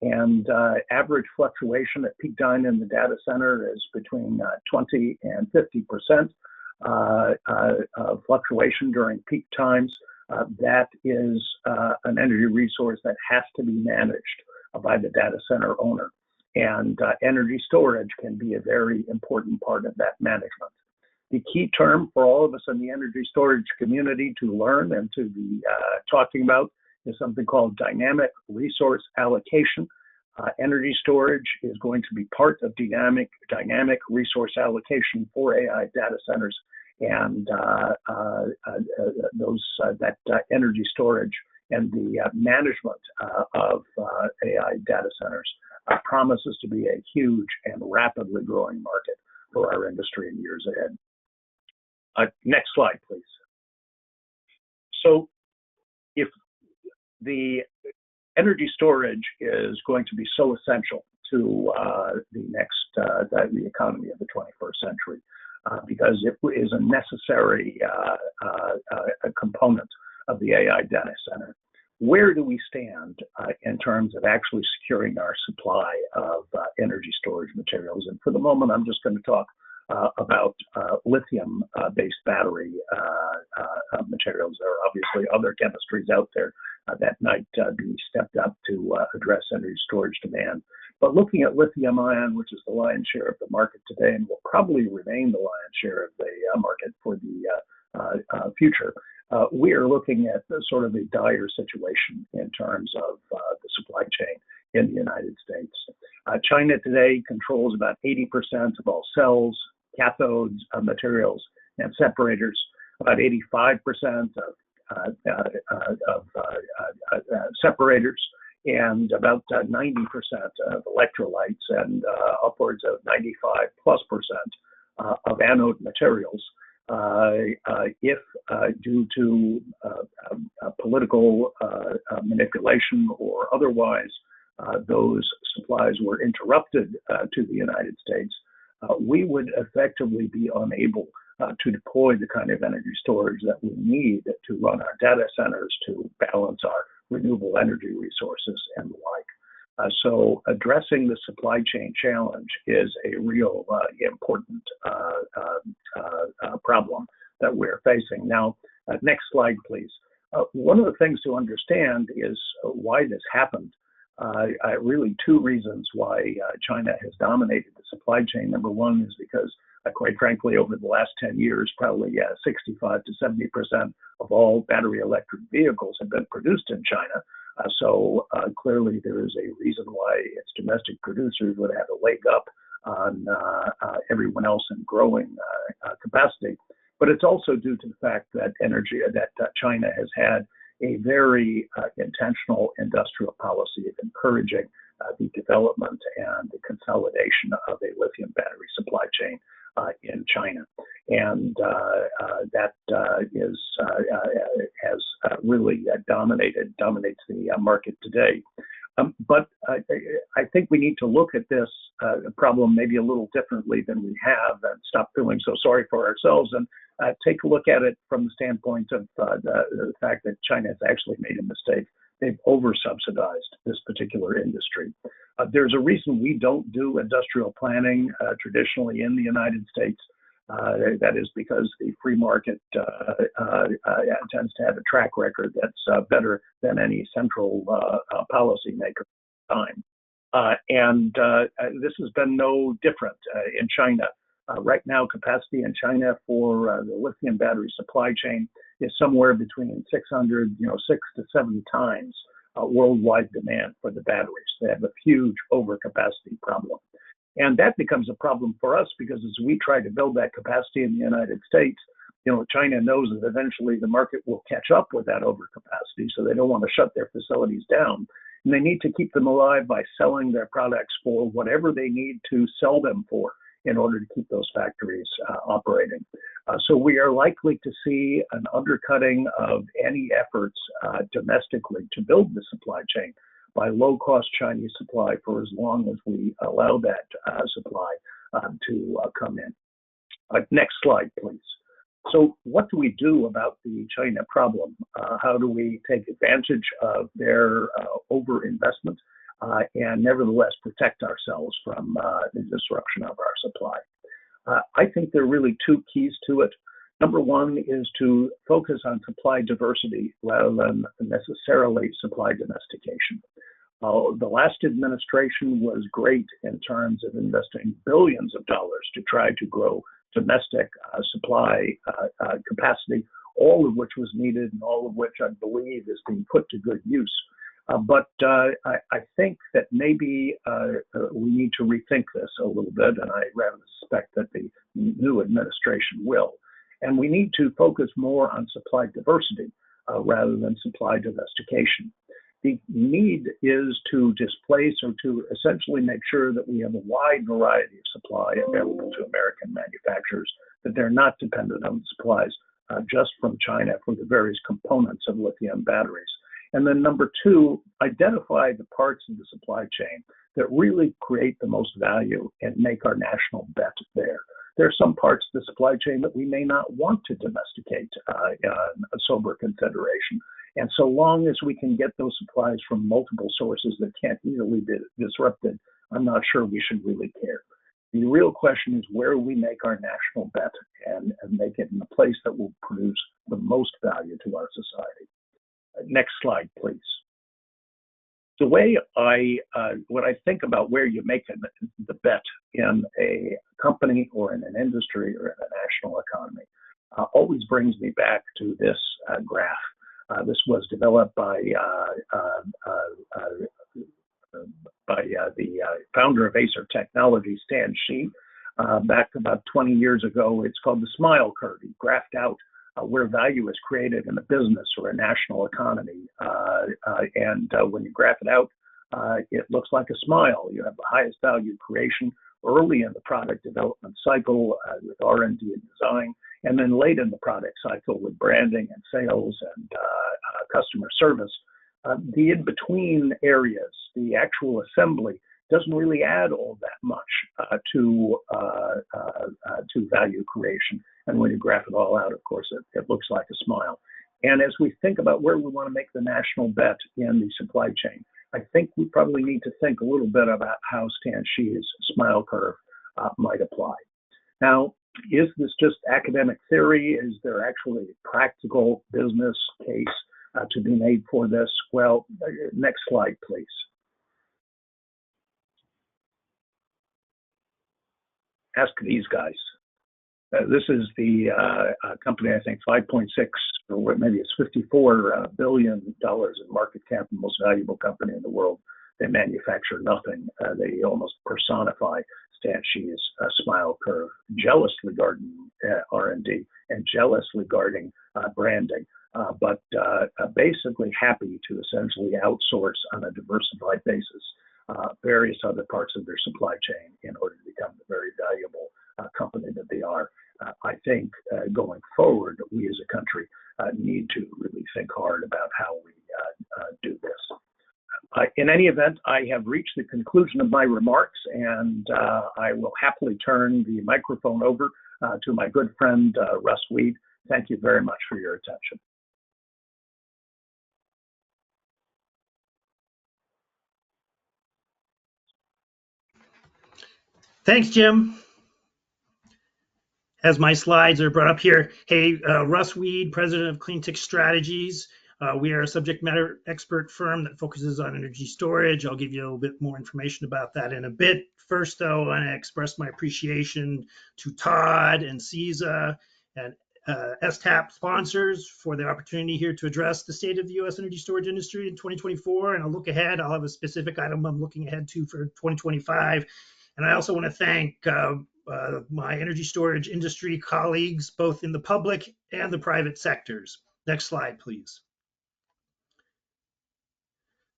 And average fluctuation at peak time in the data center is between 20 and 50% fluctuation during peak times. That is an energy resource that has to be managed by the data center owner. And energy storage can be a very important part of that management. The key term for all of us in the energy storage community to learn and to be talking about is something called dynamic resource allocation. Energy storage is going to be part of dynamic resource allocation for AI data centers, and that energy storage and the management of AI data centers promises to be a huge and rapidly growing market for our industry in years ahead. Next slide, please. So if the energy storage is going to be so essential to the economy of the 21st century, because it is a necessary a component of the AI data center. Where do we stand in terms of actually securing our supply of energy storage materials? And for the moment, I'm just going to talk about lithium-based battery materials. There are obviously other chemistries out there that might be stepped up to address energy storage demand. But looking at lithium ion, which is the lion's share of the market today and will probably remain the lion's share of the market for the future, we are looking at sort of a dire situation in terms of the supply chain in the United States. China today controls about 80% of all cells, cathodes, materials, and separators, about 85% of separators, and about 90% of electrolytes, and upwards of 95+% of anode materials. If due to political manipulation or otherwise, those supplies were interrupted to the United States, we would effectively be unable to deploy the kind of energy storage that we need to run our data centers, to balance our renewable energy resources and the like. So addressing the supply chain challenge is a real important problem that we're facing. Now, next slide, please. One of the things to understand is why this happened. Really two reasons why China has dominated the supply chain. Number one is because, quite frankly, over the last 10 years, probably 65 to 70% of all battery electric vehicles have been produced in China. So clearly there is a reason why its domestic producers would have a leg up on everyone else in growing capacity. But it's also due to the fact that China has had a very intentional industrial policy of encouraging the development and the consolidation of a lithium battery supply chain in China, and that has really dominates the market today. But I think we need to look at this problem maybe a little differently than we have, and stop feeling so sorry for ourselves, and take a look at it from the standpoint of the fact that China has actually made a mistake. They've over-subsidized this particular industry. There's a reason we don't do industrial planning traditionally in the United States. That is because the free market tends to have a track record that's better than any central policymaker at the time. And this has been no different in China. Right now, capacity in China for the lithium battery supply chain is somewhere between 6 to 7 times worldwide demand for the batteries. They have a huge overcapacity problem. And that becomes a problem for us because as we try to build that capacity in the United States, China knows that eventually the market will catch up with that overcapacity, so they don't want to shut their facilities down. And they need to keep them alive by selling their products for whatever they need to sell them for in order to keep those factories operating. So we are likely to see an undercutting of any efforts domestically to build the supply chain by low-cost Chinese supply for as long as we allow that supply to come in. Next slide, please. So what do we do about the China problem? How do we take advantage of their overinvestment and nevertheless protect ourselves from the disruption of our supply? I think there are really two keys to it. Number one is to focus on supply diversity rather than necessarily supply domestication. The last administration was great in terms of investing billions of dollars to try to grow domestic supply capacity, all of which was needed and all of which I believe is being put to good use. But I think that maybe we need to rethink this a little bit, and I rather suspect that the new administration will. And we need to focus more on supply diversity rather than supply domestication. The need is to displace or to essentially make sure that we have a wide variety of supply available to American manufacturers, that they're not dependent on supplies just from China for the various components of lithium batteries. And then number two, identify the parts of the supply chain that really create the most value and make our national bet there. There are some parts of the supply chain that we may not want to domesticate in a sober consideration. And so long as we can get those supplies from multiple sources that can't easily be disrupted, I'm not sure we should really care. The real question is where we make our national bet and make it in a place that will produce the most value to our society. Next slide, please. The way when I think about where you make the bet in a company or in an industry or in a national economy, always brings me back to this graph. This was developed by the founder of Acer Technology, Stan Shi, back about 20 years ago. It's called the smile curve. He graphed out where value is created in a business or a national economy. And when you graph it out, it looks like a smile. You have the highest value creation early in the product development cycle with R&D and design, and then late in the product cycle with branding and sales and customer service. The in-between areas, the actual assembly, doesn't really add all that much to value creation. And when you graph it all out, of course, it looks like a smile. And as we think about where we want to make the national bet in the supply chain, I think we probably need to think a little bit about how Stan Shi's smile curve might apply. Now, is this just academic theory? Is there actually a practical business case to be made for this? Well, next slide, please. Ask these guys. This is the company, I think, 5.6 or maybe it's $54 billion in market cap, the most valuable company in the world. They manufacture nothing. They almost personify Stan Shi's smile curve, jealously guarding R&D and jealously guarding branding, but basically happy to essentially outsource on a diversified basis various other parts of their supply chain in order to become the very valuable company that they are. I think going forward, we as a country need to really think hard about how we do this. In any event, I have reached the conclusion of my remarks, and I will happily turn the microphone over to my good friend, Russ Weed. Thank you very much for your attention. Thanks, Jim. As my slides are brought up here, hey, Russ Weed, president of CleanTech Strategies. We are a subject matter expert firm that focuses on energy storage. I'll give you a little bit more information about that in a bit. First, though, I want to express my appreciation to Todd and CESA and STAP sponsors for the opportunity here to address the state of the U.S. energy storage industry in 2024. And I'll look ahead. I'll have a specific item I'm looking ahead to for 2025. And I also want to thank my energy storage industry colleagues, both in the public and the private sectors. Next slide, please.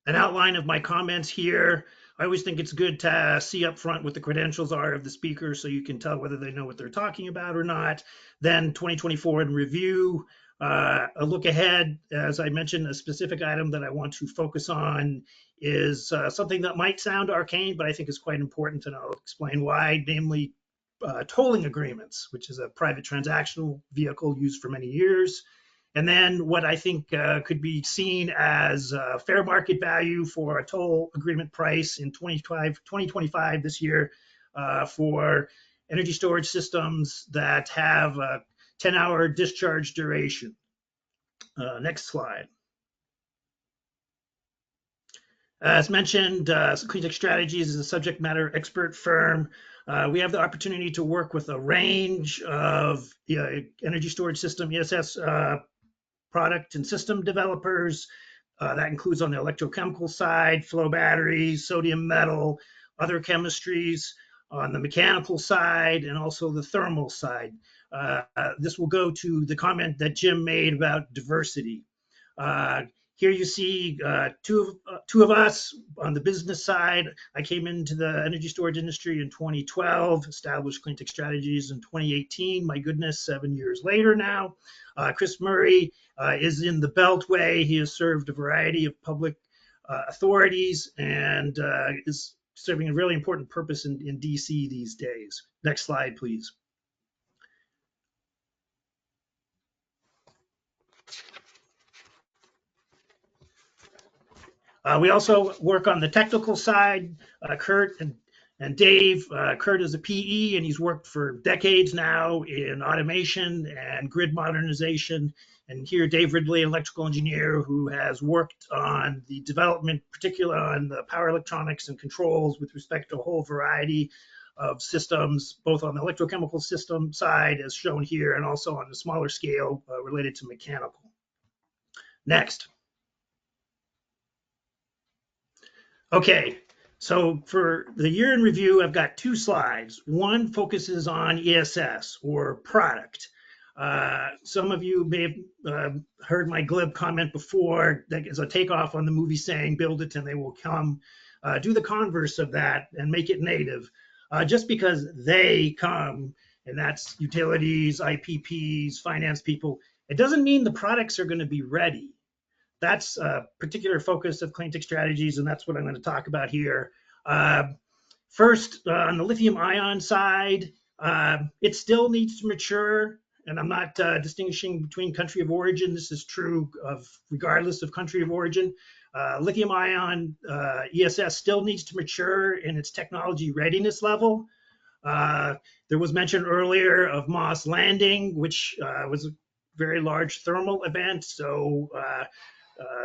An outline of my comments here. I always think it's good to see up front what the credentials are of the speaker so you can tell whether they know what they're talking about or not. Then 2024 in review, a look ahead. As I mentioned, a specific item that I want to focus on is something that might sound arcane, but I think is quite important, and I'll explain why, namely tolling agreements, which is a private transactional vehicle used for many years. And then what I think could be seen as fair market value for a toll agreement price in 2025 this year for energy storage systems that have a 10-hour discharge duration. Next slide. As mentioned, CleanTech Strategies is a subject matter expert firm. We have the opportunity to work with a range of energy storage system, ESS product and system developers, That includes on the electrochemical side, flow batteries, sodium metal, other chemistries, on the mechanical side, and also the thermal side. This will go to the comment that Jim made about diversity. Here you see two of us on the business side. I came into the energy storage industry in 2012, established CleanTech Strategies in 2018. My goodness, 7 years later now. Chris Murray is in the Beltway. He has served a variety of public authorities and is serving a really important purpose in DC these days. Next slide, please. We also work on the technical side. Kurt and Dave. Kurt is a PE, and he's worked for decades now in automation and grid modernization. And here, Dave Ridley, electrical engineer, who has worked on the development, particularly on the power electronics and controls with respect to a whole variety of systems, both on the electrochemical system side, as shown here, and also on the smaller scale related to mechanical. Next. Okay, so for the year in review, I've got two slides. One focuses on ESS, or product. Some of you may have heard my glib comment before, that is a takeoff on the movie saying, build it and they will come. Do the converse of that and make it native. Just because they come, and that's utilities, IPPs, finance people, it doesn't mean the products are going to be ready. That's a particular focus of CleanTech Strategies, and that's what I'm going to talk about here. First, on the lithium ion side, it still needs to mature, and I'm not distinguishing between country of origin. This is true of regardless of country of origin. Lithium ion ESS still needs to mature in its technology readiness level. There was mention earlier of Moss Landing, which was a very large thermal event. So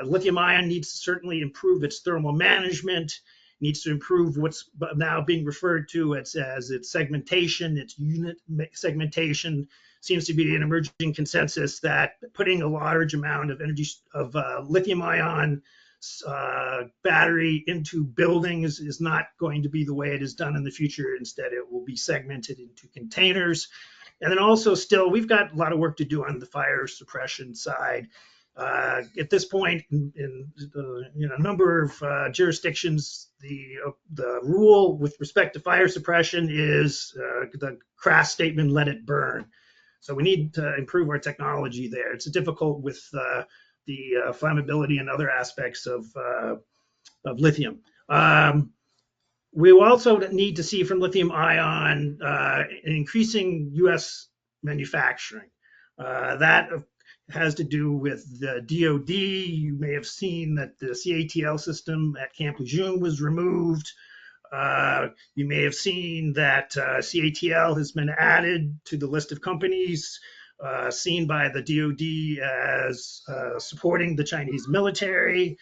lithium ion needs to certainly improve its thermal management, needs to improve what's now being referred to as its segmentation, its unit segmentation. Seems to be an emerging consensus that putting a large amount of energy of lithium ion battery into buildings is not going to be the way it is done in the future. Instead, it will be segmented into containers. And then also still, we've got a lot of work to do on the fire suppression side. At this point, in a number of jurisdictions, the rule with respect to fire suppression is the crass statement, let it burn. So we need to improve our technology there. It's difficult with the flammability and other aspects of lithium. We also need to see from lithium ion increasing U.S. manufacturing. That has to do with the DoD. You may have seen that the CATL system at Camp Lejeune was removed. You may have seen that CATL has been added to the list of companies seen by the DoD as supporting the Chinese military.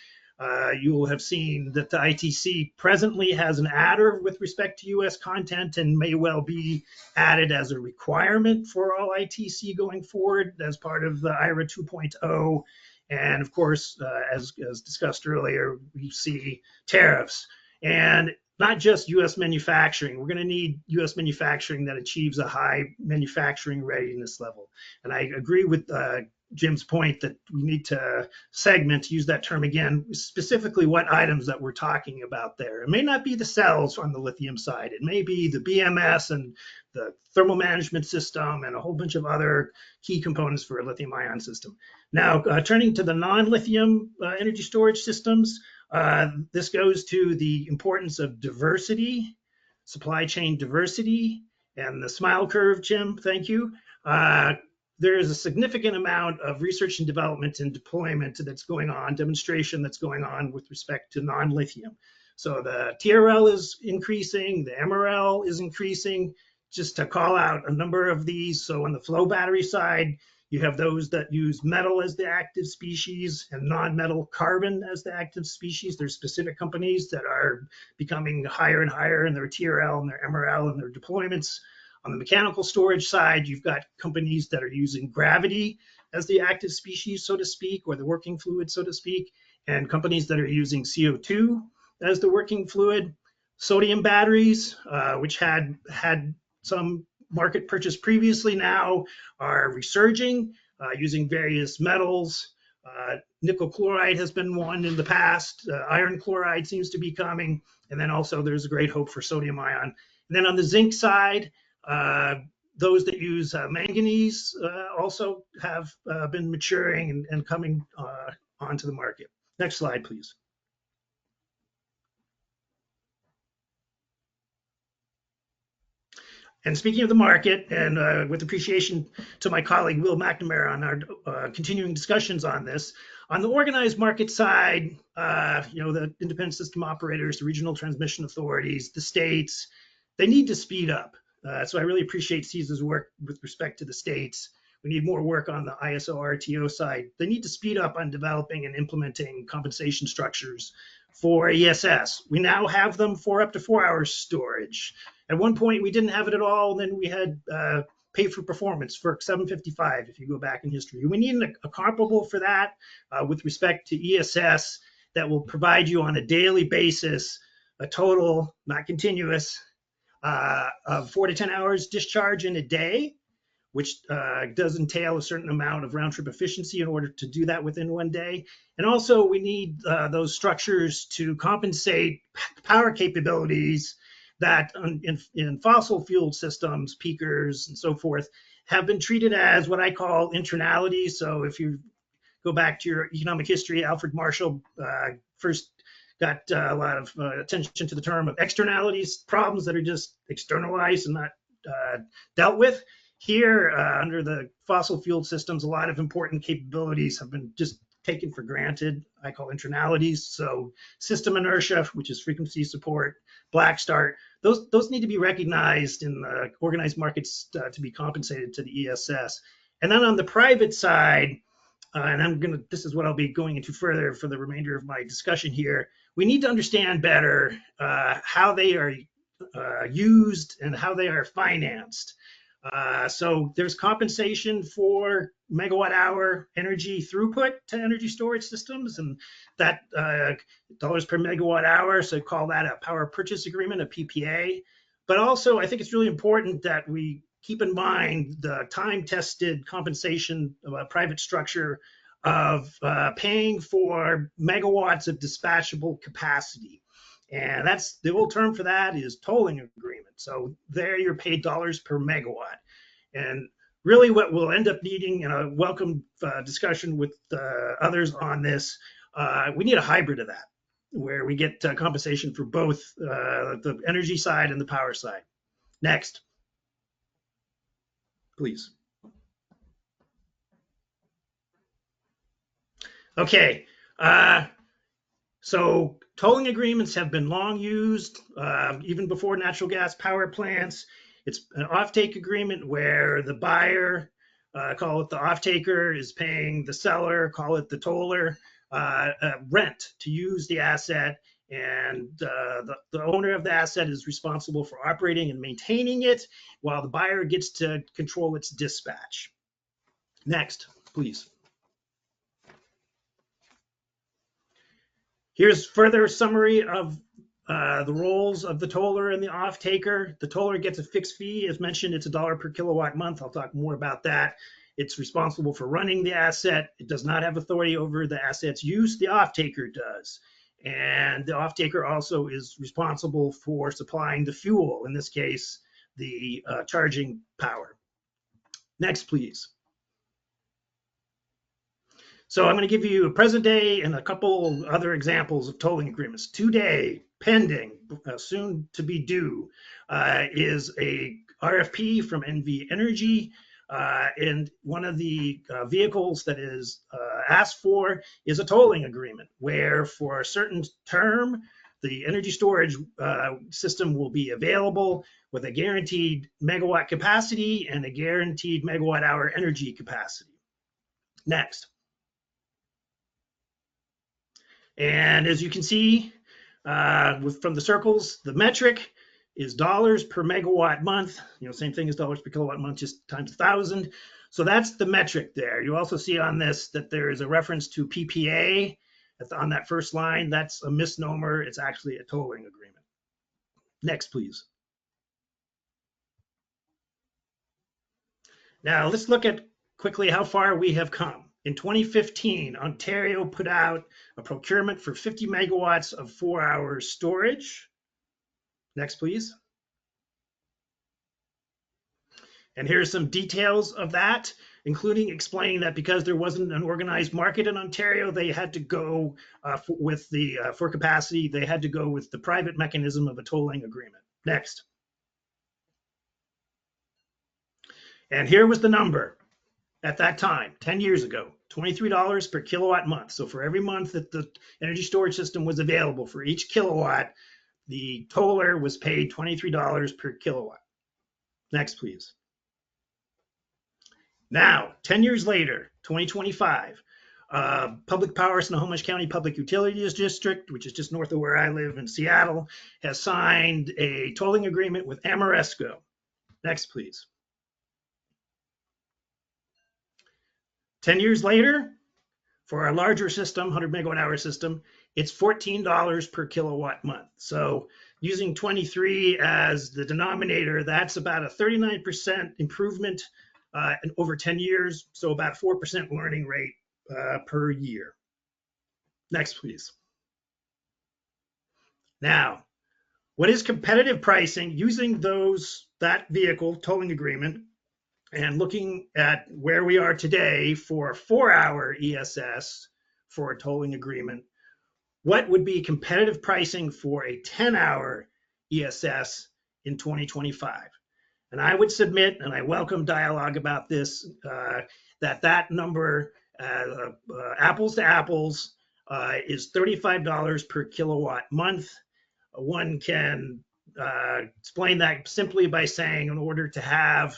You will have seen that the ITC presently has an adder with respect to U.S. content and may well be added as a requirement for all ITC going forward as part of the IRA 2.0. And of course, as discussed earlier, we see tariffs. And not just U.S. manufacturing. We're going to need U.S. manufacturing that achieves a high manufacturing readiness level. And I agree with Jim's point that we need to segment, to use that term again, specifically what items that we're talking about there. It may not be the cells on the lithium side. It may be the BMS and the thermal management system and a whole bunch of other key components for a lithium ion system. Now, turning to the non-lithium energy storage systems, this goes to the importance of diversity, supply chain diversity, and the smile curve, Jim, thank you. There is a significant amount of research and development and deployment that's going on, demonstration that's going on with respect to non-lithium. So the TRL is increasing, the MRL is increasing. Just to call out a number of these, so on the flow battery side, you have those that use metal as the active species and non-metal carbon as the active species. There's specific companies that are becoming higher and higher in their TRL and their MRL and their deployments. On the mechanical storage side, you've got companies that are using gravity as the active species, so to speak, or the working fluid, so to speak. and companies that are using CO2 as the working fluid. Sodium batteries, which had some market purchase previously, now are resurging using various metals. Nickel chloride has been one in the past. Iron chloride seems to be coming. And then also there's a great hope for sodium ion. And then on the zinc side, those that use manganese also have been maturing and coming onto the market. Next slide, please. And speaking of the market, and with appreciation to my colleague Will McNamara on our continuing discussions on this, on the organized market side, the independent system operators, the regional transmission authorities, the states, they need to speed up. So I really appreciate CESA's work with respect to the states. We need more work on the ISO RTO side. They need to speed up on developing and implementing compensation structures for ESS. We now have them for up to 4 hours storage. At one point, we didn't have it at all. Then we had pay for performance for 755, if you go back in history. We need a comparable for that with respect to ESS that will provide you on a daily basis a total, not continuous, of 4 to 10 hours discharge in a day, which does entail a certain amount of round trip efficiency in order to do that within one day. And also we need those structures to compensate power capabilities that in fossil fuel systems, peakers and so forth, have been treated as what I call internalities. So if you go back to your economic history, Alfred Marshall first got a lot of attention to the term of externalities, problems that are just externalized and not dealt with. Here, under the fossil fuel systems, a lot of important capabilities have been just taken for granted. I call internalities. So system inertia, which is frequency support, black start, those need to be recognized in the organized markets to be compensated to the ESS. And then on the private side, and this is what I'll be going into further for the remainder of my discussion here, we need to understand better how they are used and how they are financed. So there's compensation for megawatt hour energy throughput to energy storage systems, and that dollars per megawatt hour, so call that a power purchase agreement, a PPA. But also I think it's really important that we keep in mind the time-tested compensation of a private structure of paying for megawatts of dispatchable capacity. And that's the old term for that is tolling agreement. So there you're paid dollars per megawatt. And really what we'll end up needing, and a welcome discussion with others on this, we need a hybrid of that, where we get compensation for both the energy side and the power side. Next, please. Okay. So tolling agreements have been long used, even before natural gas power plants. It's an offtake agreement where the buyer, call it the offtaker, is paying the seller, call it the toller, rent to use the asset, and the owner of the asset is responsible for operating and maintaining it, while the buyer gets to control its dispatch. Next, please. Here's further summary of the roles of the toller and the off-taker. The toller gets a fixed fee. As mentioned, it's $1 per kilowatt month. I'll talk more about that. It's responsible for running the asset. It does not have authority over the asset's use. The off-taker does. And the off-taker also is responsible for supplying the fuel, in this case, the charging power. Next, please. So I'm going to give you a present day and a couple other examples of tolling agreements. Today, pending, soon to be due, is a RFP from NV Energy. And one of the vehicles that is asked for is a tolling agreement, where for a certain term, the energy storage system will be available with a guaranteed megawatt capacity and a guaranteed megawatt hour energy capacity. Next. And as you can see from the circles, the metric is dollars per megawatt month. Same thing as dollars per kilowatt month, just times 1,000. So that's the metric there. You also see on this that there is a reference to PPA, on that first line, that's a misnomer. It's actually a tolling agreement. Next, please. Now let's look at quickly how far we have come. In 2015, Ontario put out a procurement for 50 megawatts of 4-hour storage. Next, please. And here's some details of that, including explaining that because there wasn't an organized market in Ontario, they had to go for capacity, they had to go with the private mechanism of a tolling agreement. Next. And here was the number at that time, 10 years ago, $23 per kilowatt month. So for every month that the energy storage system was available for each kilowatt, the toller was paid $23 per kilowatt. Next, please. Now, 10 years later, 2025, Public Power, Snohomish County Public Utilities District, which is just north of where I live in Seattle, has signed a tolling agreement with Ameresco. Next, please. 10 years later, for our larger system, 100 megawatt hour system, it's $14 per kilowatt month. So using 23 as the denominator, that's about a 39% improvement over 10 years, so about 4% learning rate per year. Next, please. Now, what is competitive pricing using that vehicle tolling agreement and looking at where we are today for a 4-hour ESS for a tolling agreement? What would be competitive pricing for a 10-hour ESS in 2025? And I would submit, and I welcome dialogue about this, that number, apples to apples, is $35 per kilowatt month. One can explain that simply by saying in order to have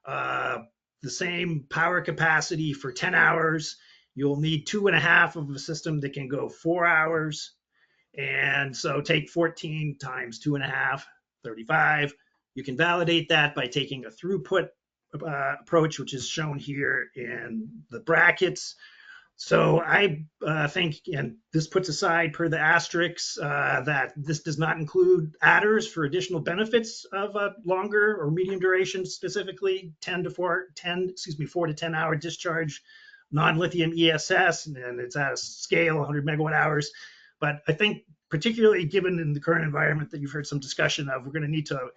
the same power capacity for 10 hours, you'll need 2.5 of a system that can go 4 hours. And so take 14 times 2.5, 35. You can validate that by taking a throughput approach, which is shown here in the brackets. So I think, and this puts aside per the asterisks, that this does not include adders for additional benefits of a longer or medium duration, specifically 4 to 10 hour discharge, non-lithium ESS, and it's at a scale 100 megawatt hours. But I think particularly given in the current environment that you've heard some discussion of, we're going to need to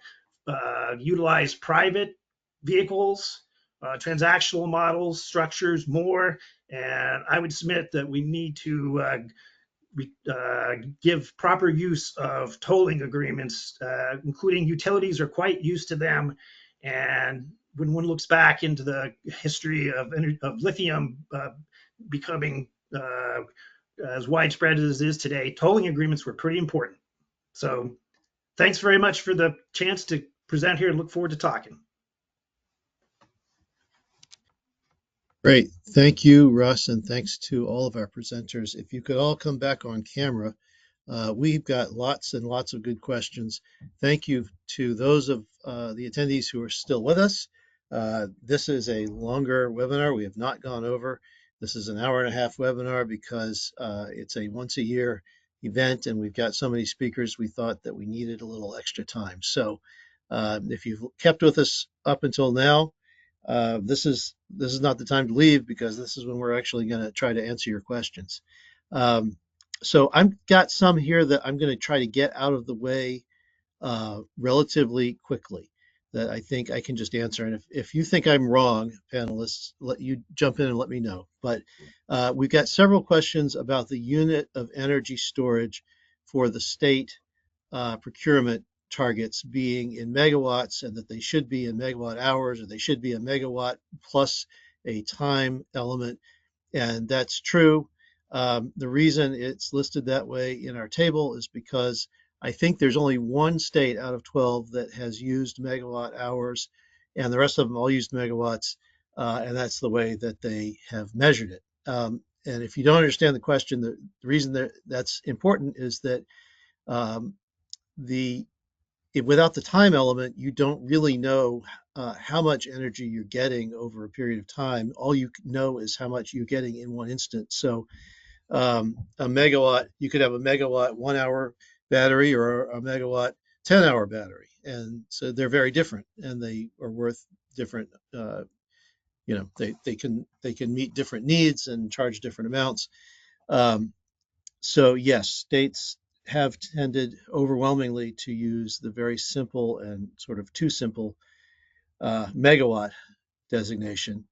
utilize private vehicles, transactional models, structures more. And I would submit that we need to give proper use of tolling agreements, including utilities are quite used to them. And when one looks back into the history of lithium becoming as widespread as it is today, tolling agreements were pretty important. So thanks very much for the chance to present here and look forward to talking. Great. Thank you, Russ, and thanks to all of our presenters. If you could all come back on camera, we've got lots and lots of good questions. Thank you to those of the attendees who are still with us. This is a longer webinar. We have not gone over. This is an hour-and-a-half webinar because it's a once-a-year event, and we've got so many speakers, we thought that we needed a little extra time. So if you've kept with us up until now, this is not the time to leave, because this is when we're actually going to try to answer your questions. So I've got some here that I'm going to try to get out of the way relatively quickly that I think I can just answer. And if you think I'm wrong, panelists, let you jump in and let me know. But we've got several questions about the unit of energy storage for the state procurement targets being in megawatts, and that they should be in megawatt hours, or they should be a megawatt plus a time element. And that's true. The reason it's listed that way in our table is because I think there's only one state out of 12 that has used megawatt hours, and the rest of them all used megawatts, and that's the way that they have measured it. And if you don't understand the question, the reason that that's important is that without the time element, you don't really know how much energy you're getting over a period of time. All you know is how much you're getting in one instant. So A megawatt, you could have a megawatt 1 hour battery or a megawatt 10-hour battery. And so they're very different, and they are worth different, they can meet different needs and charge different amounts. So yes, states have tended overwhelmingly to use the very simple and sort of too simple megawatt designation.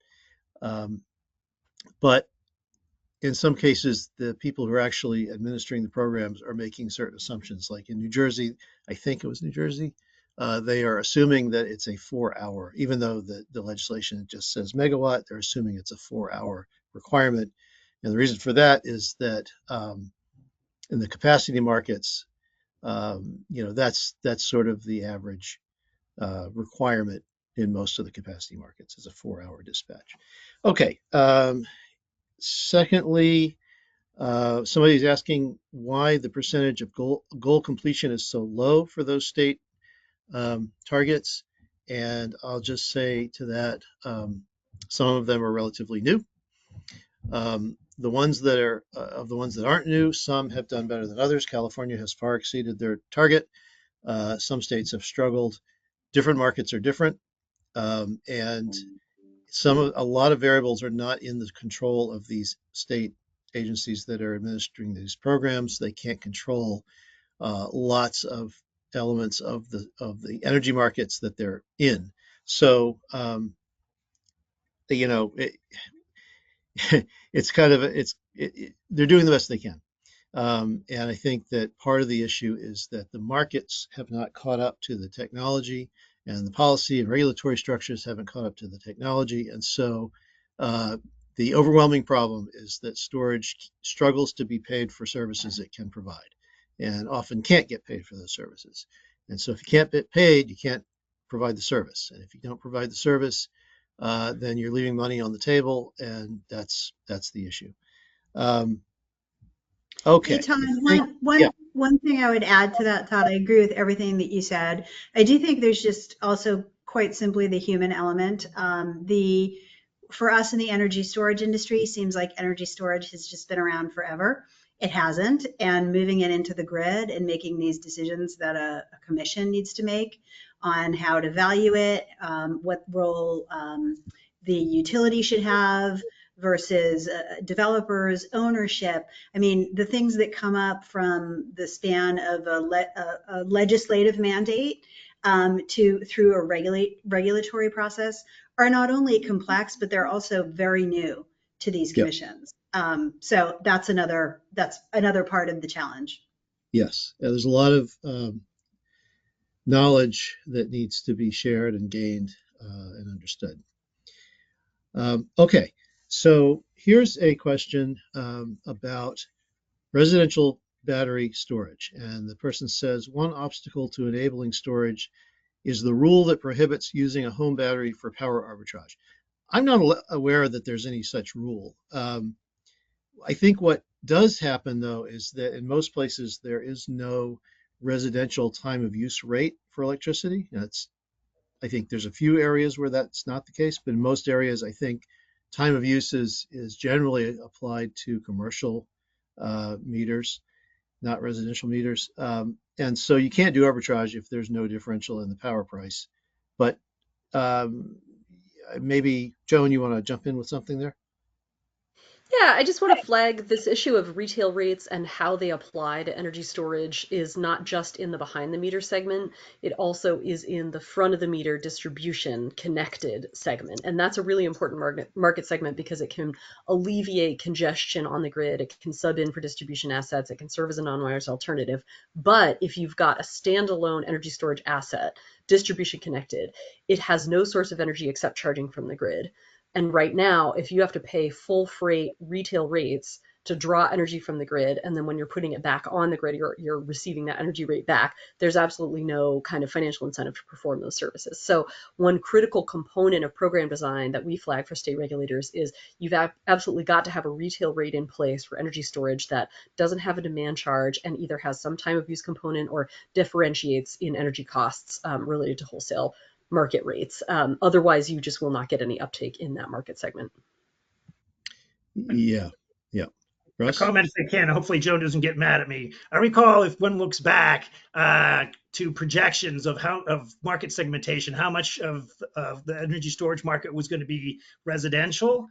But in some cases, the people who are actually administering the programs are making certain assumptions. Like in New Jersey, I think it was New Jersey, they are assuming that it's a 4-hour, even though the legislation just says megawatt, they're assuming it's a 4-hour requirement. And the reason for that is that in the capacity markets, that's sort of the average requirement in most of the capacity markets is a 4-hour dispatch. Okay. Secondly, somebody's asking why the percentage of goal completion is so low for those state targets. And I'll just say to that, some of them are relatively new. The ones that are of the ones that aren't new, some have done better than others. California has far exceeded their target. Some states have struggled. Different markets are different, and a lot of variables are not in the control of these state agencies that are administering these programs. They can't control lots of elements of the energy markets that they're in. So it's kind of they're doing the best they can. And I think that part of the issue is that the markets have not caught up to the technology, and the policy and regulatory structures haven't caught up to the technology. And so the overwhelming problem is that storage struggles to be paid for services it can provide, and often can't get paid for those services. And so if you can't get paid, you can't provide the service. And if you don't provide the service, then you're leaving money on the table, and that's the issue. Okay. Hey, Todd, Yeah. one thing I would add to that, Todd, I agree with everything that you said. I do think there's just also quite simply the human element. For us in the energy storage industry, seems like energy storage has just been around forever. It hasn't, and moving it into the grid and making these decisions that a commission needs to make on how to value it, what role the utility should have versus developers, ownership. I mean, the things that come up from the span of a legislative mandate through a regulatory process are not only complex, but they're also very new to these commissions. So that's another part of the challenge. Yes, there's a lot of knowledge that needs to be shared and gained and understood. Okay, so here's a question about residential battery storage. And the person says, one obstacle to enabling storage is the rule that prohibits using a home battery for power arbitrage. I'm not aware that there's any such rule. I think what does happen, though, is that in most places there is no residential time of use rate for electricity. I think there's a few areas where that's not the case, but in most areas, I think time of use is generally applied to commercial meters, not residential meters. And so you can't do arbitrage if there's no differential in the power price. But maybe, Joan, you want to jump in with something there? Yeah, I just want to flag this issue of retail rates and how they apply to energy storage is not just in the behind the meter segment, it also is in the front of the meter distribution connected segment. And that's a really important market segment because it can alleviate congestion on the grid. It can sub in for distribution assets. It can serve as a non-wires alternative. But if you've got a standalone energy storage asset, distribution connected, it has no source of energy except charging from the grid. And right now, if you have to pay full freight retail rates to draw energy from the grid, and then when you're putting it back on the grid, you're receiving that energy rate back, there's absolutely no kind of financial incentive to perform those services. So one critical component of program design that we flag for state regulators is you've absolutely got to have a retail rate in place for energy storage that doesn't have a demand charge and either has some time of use component or differentiates in energy costs related to wholesale market rates. Otherwise, you just will not get any uptake in that market segment. Yeah. A Russ? comment if I can. Hopefully, Joan doesn't get mad at me. I recall if one looks back to projections of market segmentation, how much of the energy storage market was going to be residential,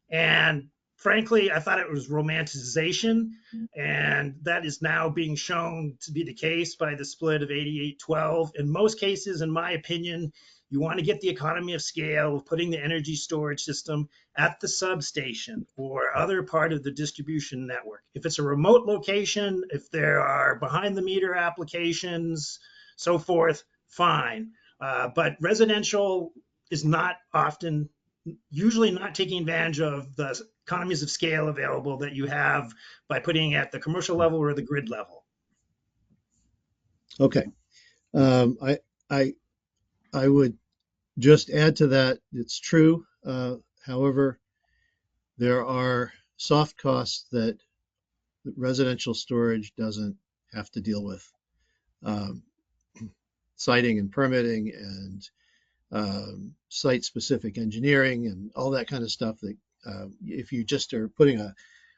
and frankly, I thought it was romanticization, and that is now being shown to be the case by the split of 88-12. In most cases, in my opinion, you want to get the economy of scale of putting the energy storage system at the substation or other part of the distribution network. If it's a remote location, if there are behind the meter applications, so forth, fine. But residential is not often, usually not taking advantage of the economies of scale available that you have by putting it at the commercial level or the grid level. Okay. Um, I, I, I would just add to that, it's true. However, there are soft costs that residential storage doesn't have to deal with. Um, Siting and permitting and site-specific engineering and all that kind of stuff that if you just are putting a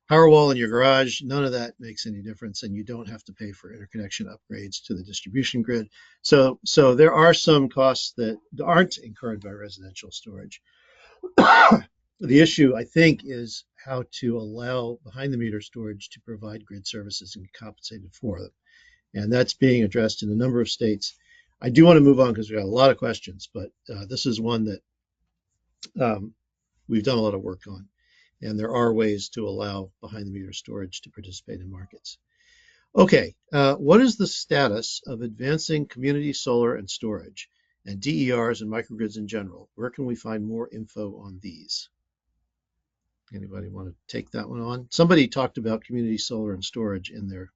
power wall in your garage, none of that makes any difference, and you don't have to pay for interconnection upgrades to the distribution grid. So there are some costs that aren't incurred by residential storage. The issue, I think, is how to allow behind-the-meter storage to provide grid services and be compensated for them. And that's being addressed in a number of states. I do want to move on because we've got a lot of questions, but this is one that we've done a lot of work on. And there are ways to allow behind-the-meter storage to participate in markets. Okay, what is the status of advancing community solar and storage and DERs and microgrids in general? Where can we find more info on these? Anybody want to take that one on? Somebody talked about community solar and storage in their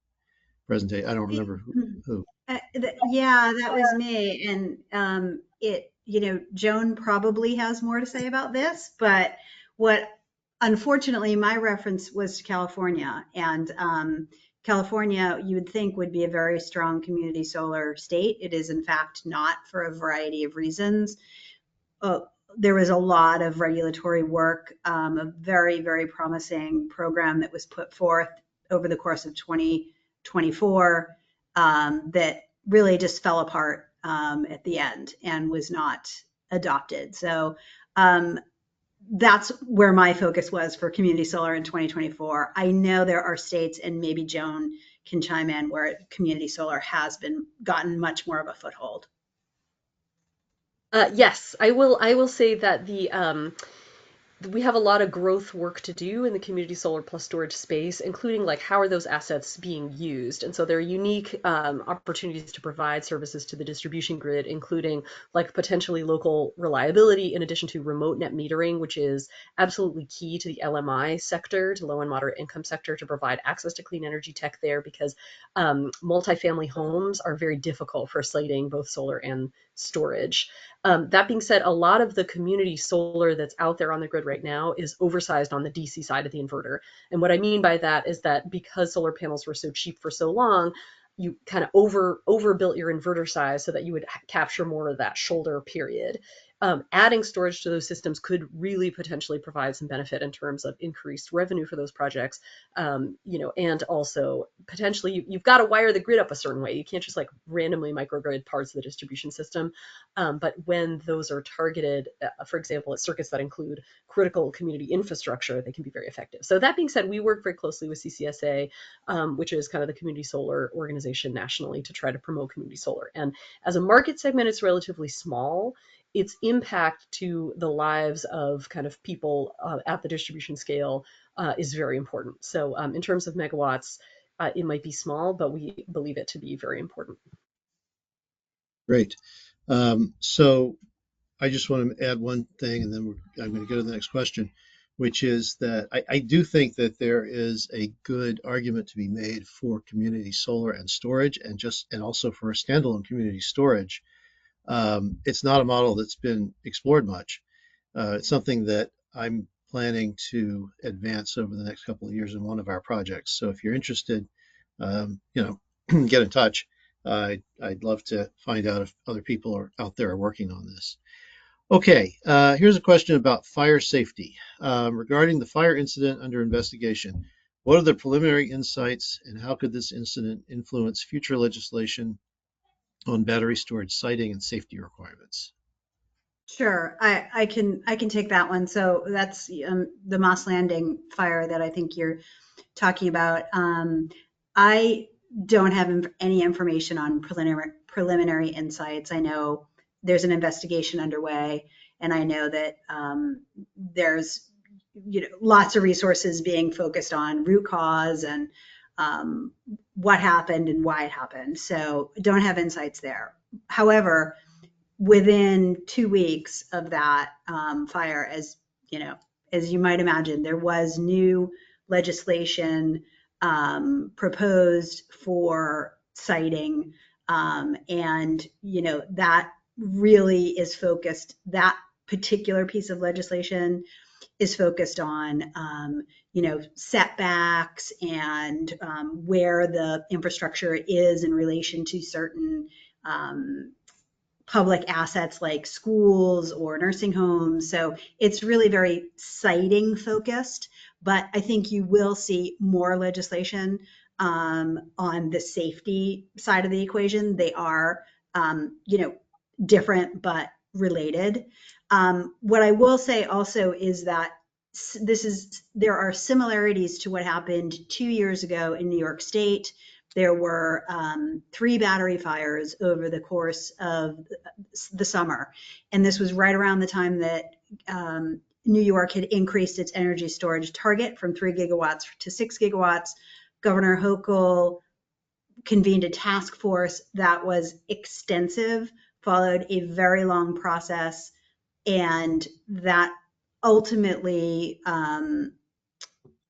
presentation. I don't remember who. Yeah, that was me. And Joan probably has more to say about this, but unfortunately, my reference was to California. And California, you would think, would be a very strong community solar state. It is, in fact, not, for a variety of reasons. There was a lot of regulatory work, a very, very promising program that was put forth over the course of 2024 that really just fell apart at the end and was not adopted. So that's where my focus was for community solar in 2024. I know there are states, and maybe Joan can chime in, where community solar has gotten much more of a foothold. Yes, I will say that we have a lot of growth work to do in the community solar plus storage space, including like how are those assets being used. And so there are unique opportunities to provide services to the distribution grid, including like potentially local reliability in addition to remote net metering, which is absolutely key to the LMI sector, to low and moderate income sector, to provide access to clean energy tech there, because multifamily homes are very difficult for siting both solar and storage. That being said, a lot of the community solar that's out there on the grid right now is oversized on the DC side of the inverter. And what I mean by that is that because solar panels were so cheap for so long, you kind of overbuilt your inverter size so that you would capture more of that shoulder period. Adding storage to those systems could really potentially provide some benefit in terms of increased revenue for those projects, and also potentially you've got to wire the grid up a certain way. You can't just like randomly microgrid parts of the distribution system. But when those are targeted, for example, at circuits that include critical community infrastructure, they can be very effective. So that being said, we work very closely with CCSA, which is kind of the community solar organization nationally, to try to promote community solar. And as a market segment, it's relatively small. Its impact to the lives of kind of people at the distribution scale is very important. So in terms of megawatts, it might be small, but we believe it to be very important. Great. So I just want to add one thing, and then I'm going to go to the next question, which is that I do think that there is a good argument to be made for community solar and storage, and also for a standalone community storage. It's not a model that's been explored much. It's something that I'm planning to advance over the next couple of years in one of our projects. So if you're interested, get in touch. I'd love to find out if other people are out there working on this. Okay, here's a question about fire safety. Regarding the fire incident under investigation, What are the preliminary insights, and how could this incident influence future legislation on battery storage siting and safety requirements? Sure, I can take that one. So that's the Moss Landing fire that I think you're talking about. I don't have any information on preliminary insights. I know there's an investigation underway, and I know that there's lots of resources being focused on root cause and what happened and why it happened. So don't have insights there. However, within 2 weeks of that fire, as you might imagine, there was new legislation proposed for siting, and that really is focused. That particular piece of legislation is focused on setbacks and where the infrastructure is in relation to certain public assets like schools or nursing homes. So it's really very siting focused, but I think you will see more legislation on the safety side of the equation. They are, different but related. What I will say also is that there are similarities to what happened 2 years ago in New York State. There were 3 battery fires over the course of the summer. And this was right around the time that New York had increased its energy storage target from 3 gigawatts to 6 gigawatts. Governor Hochul convened a task force that was extensive, followed a very long process, and that ultimately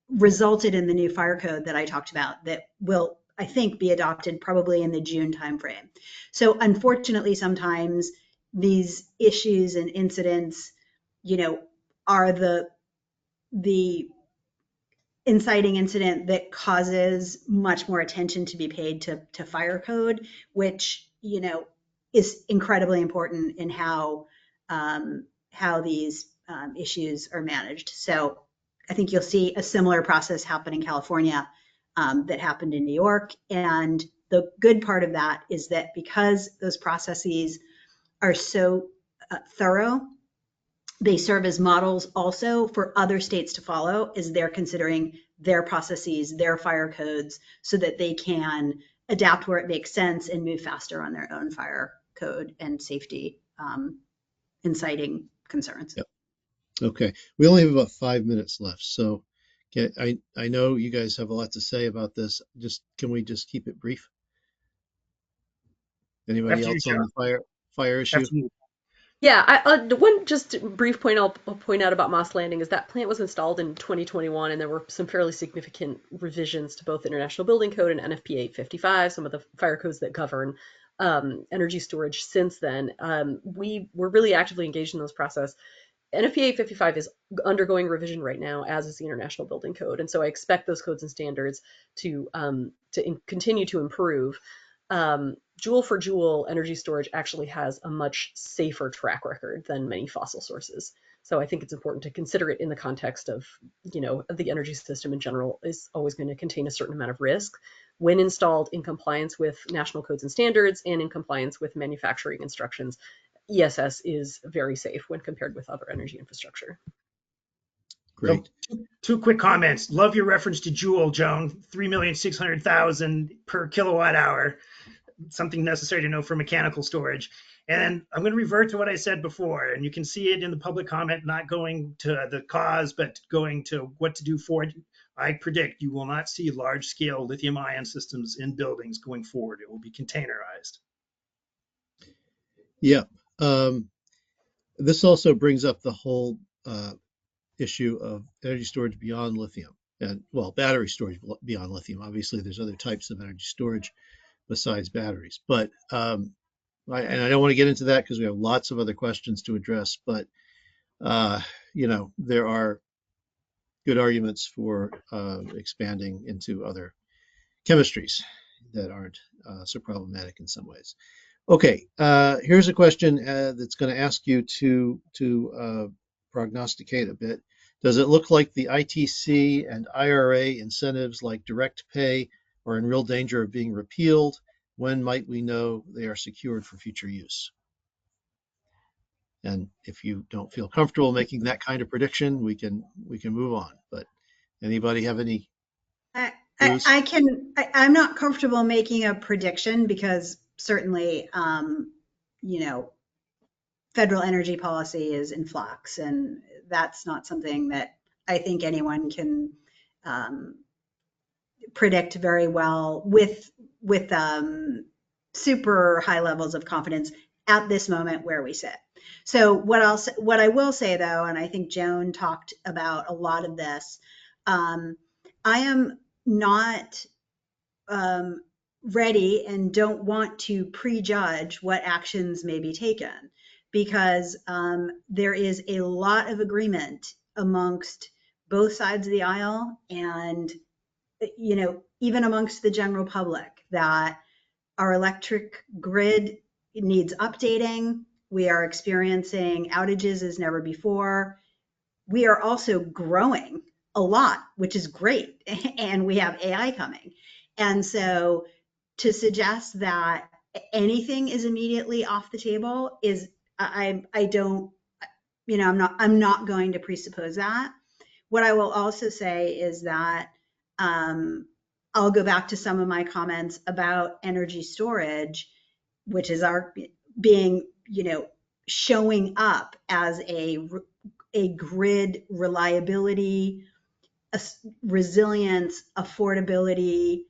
resulted in the new fire code that I talked about that will, I think, be adopted probably in the June timeframe. So unfortunately, sometimes these issues and incidents, are the inciting incident that causes much more attention to be paid to fire code, which, is incredibly important in how these issues are managed. So I think you'll see a similar process happen in California that happened in New York. And the good part of that is that because those processes are so thorough, they serve as models also for other states to follow as they're considering their processes, their fire codes, so that they can adapt where it makes sense and move faster on their own fire code and safety inciting concerns. Yep. Okay, we only have about 5 minutes left, so I know you guys have a lot to say about this. Can we just keep it brief? Anybody else on the fire issue? Absolutely. Yeah, one just brief point I'll point out about Moss Landing is that plant was installed in 2021, and there were some fairly significant revisions to both International Building Code and NFPA 855, some of the fire codes that govern energy storage since then. We were really actively engaged in this process. NFPA 855 is undergoing revision right now, as is the International Building Code, and so I expect those codes and standards to continue to improve. Joule for joule, energy storage actually has a much safer track record than many fossil sources. So I think it's important to consider it in the context of, the energy system in general is always going to contain a certain amount of risk. When installed in compliance with national codes and standards and in compliance with manufacturing instructions, ESS is very safe when compared with other energy infrastructure. Great. So, two quick comments. Love your reference to Joule, Joan. 3,600,000 per kilowatt hour. Something necessary to know for mechanical storage. And I'm going to revert to what I said before, and you can see it in the public comment, not going to the cause, but going to what to do for it. I predict you will not see large-scale lithium-ion systems in buildings going forward. It will be containerized. Yeah. This also brings up the whole issue of energy storage beyond lithium, and battery storage beyond lithium. Obviously, there's other types of energy storage besides batteries, but I don't want to get into that because we have lots of other questions to address, but there are good arguments for expanding into other chemistries that aren't so problematic in some ways. Okay, here's a question that's going to ask you to prognosticate a bit. Does it look like the ITC and IRA incentives like direct pay are in real danger of being repealed? When might we know they are secured for future use? And if you don't feel comfortable making that kind of prediction, we can move on. But anybody have any views? I'm not comfortable making a prediction because certainly, you know, federal energy policy is in flux, and that's not something that I think anyone can predict very well with super high levels of confidence at this moment where we sit. So what I will say though, and I think Joan talked about a lot of this, I am not ready and don't want to prejudge what actions may be taken, because there is a lot of agreement amongst both sides of the aisle and, you know, even amongst the general public, that our electric grid needs updating. We are experiencing outages as never before. We are also growing a lot, which is great. And we have AI coming. And so to suggest that anything is immediately off the table is, I don't, you know, I'm not going to presuppose that. What I will also say is that I'll go back to some of my comments about energy storage, which is our being, you know, showing up as a grid reliability, resilience, affordability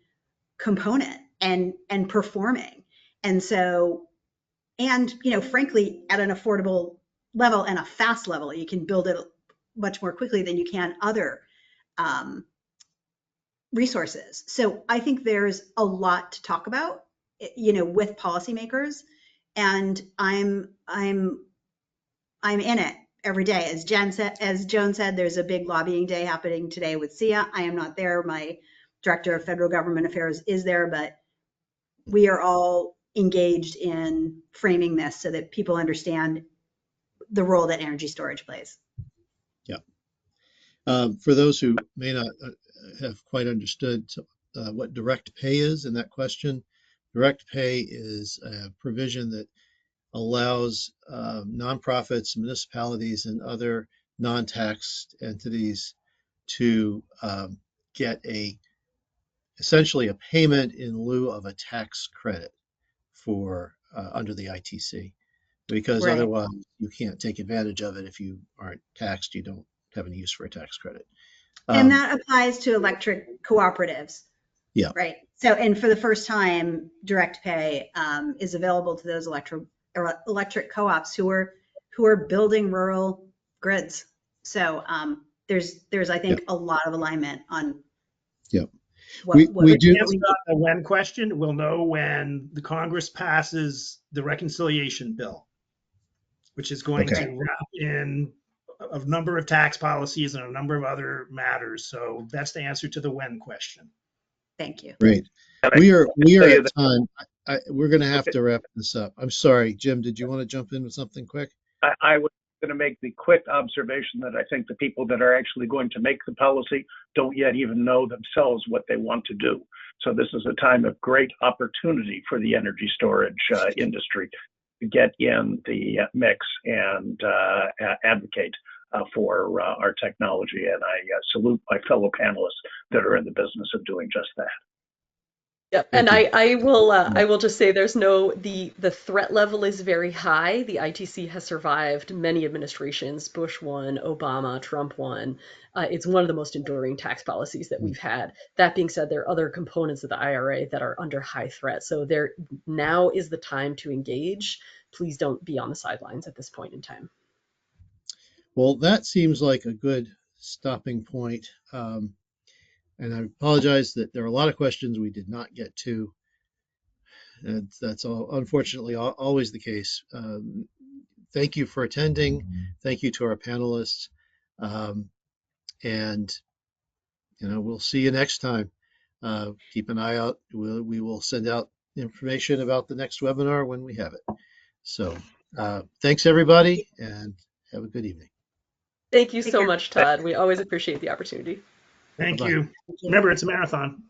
component and performing. And so, and, you know, frankly, at an affordable level and a fast level, you can build it much more quickly than you can other resources. So I think there's a lot to talk about, you know, with policymakers, and I'm in it every day. As Joan said, there's a big lobbying day happening today with SEIA. I am not there. My director of federal government affairs is there, but we are all engaged in framing this so that people understand the role that energy storage plays. Yeah. For those who may not have quite understood what direct pay is in that question, direct pay is a provision that allows nonprofits, municipalities, and other non-taxed entities to get essentially a payment in lieu of a tax credit for under the ITC, because Right. otherwise you can't take advantage of it. If you aren't taxed, you don't have any use for a tax credit. And that applies to electric cooperatives. Yeah. Right. So, and for the first time, direct pay is available to those electric co-ops who are building rural grids. So there's I think a lot of alignment on. Yeah. We do. Answer on the when question, we'll know when the Congress passes the reconciliation bill, which is going to wrap in a number of tax policies and a number of other matters. So that's the answer to the when question. Thank you. Great. We are at time. We're going to have to wrap this up. I'm sorry, Jim, did you want to jump in with something quick? I was going to make the quick observation that I think the people that are actually going to make the policy don't yet even know themselves what they want to do. So this is a time of great opportunity for the energy storage industry to get in the mix and advocate for our technology. And I salute my fellow panelists that are in the business of doing just that. Yep, and I will just say there's the threat level is very high. The ITC has survived many administrations, Bush 1, Obama, Trump 1. It's one of the most enduring tax policies that we've had. That being said, there are other components of the IRA that are under high threat. So now is the time to engage. Please don't be on the sidelines at this point in time. Well, that seems like a good stopping point. And I apologize that there are a lot of questions we did not get to. And that's unfortunately always the case. Thank you for attending. Thank you to our panelists. And we'll see you next time. Keep an eye out. We will send out information about the next webinar when we have it. So thanks everybody, and have a good evening. Thank you Take so care. much, Todd. We always appreciate the opportunity. Thank Bye-bye. you. Thank you. Remember, it's a marathon.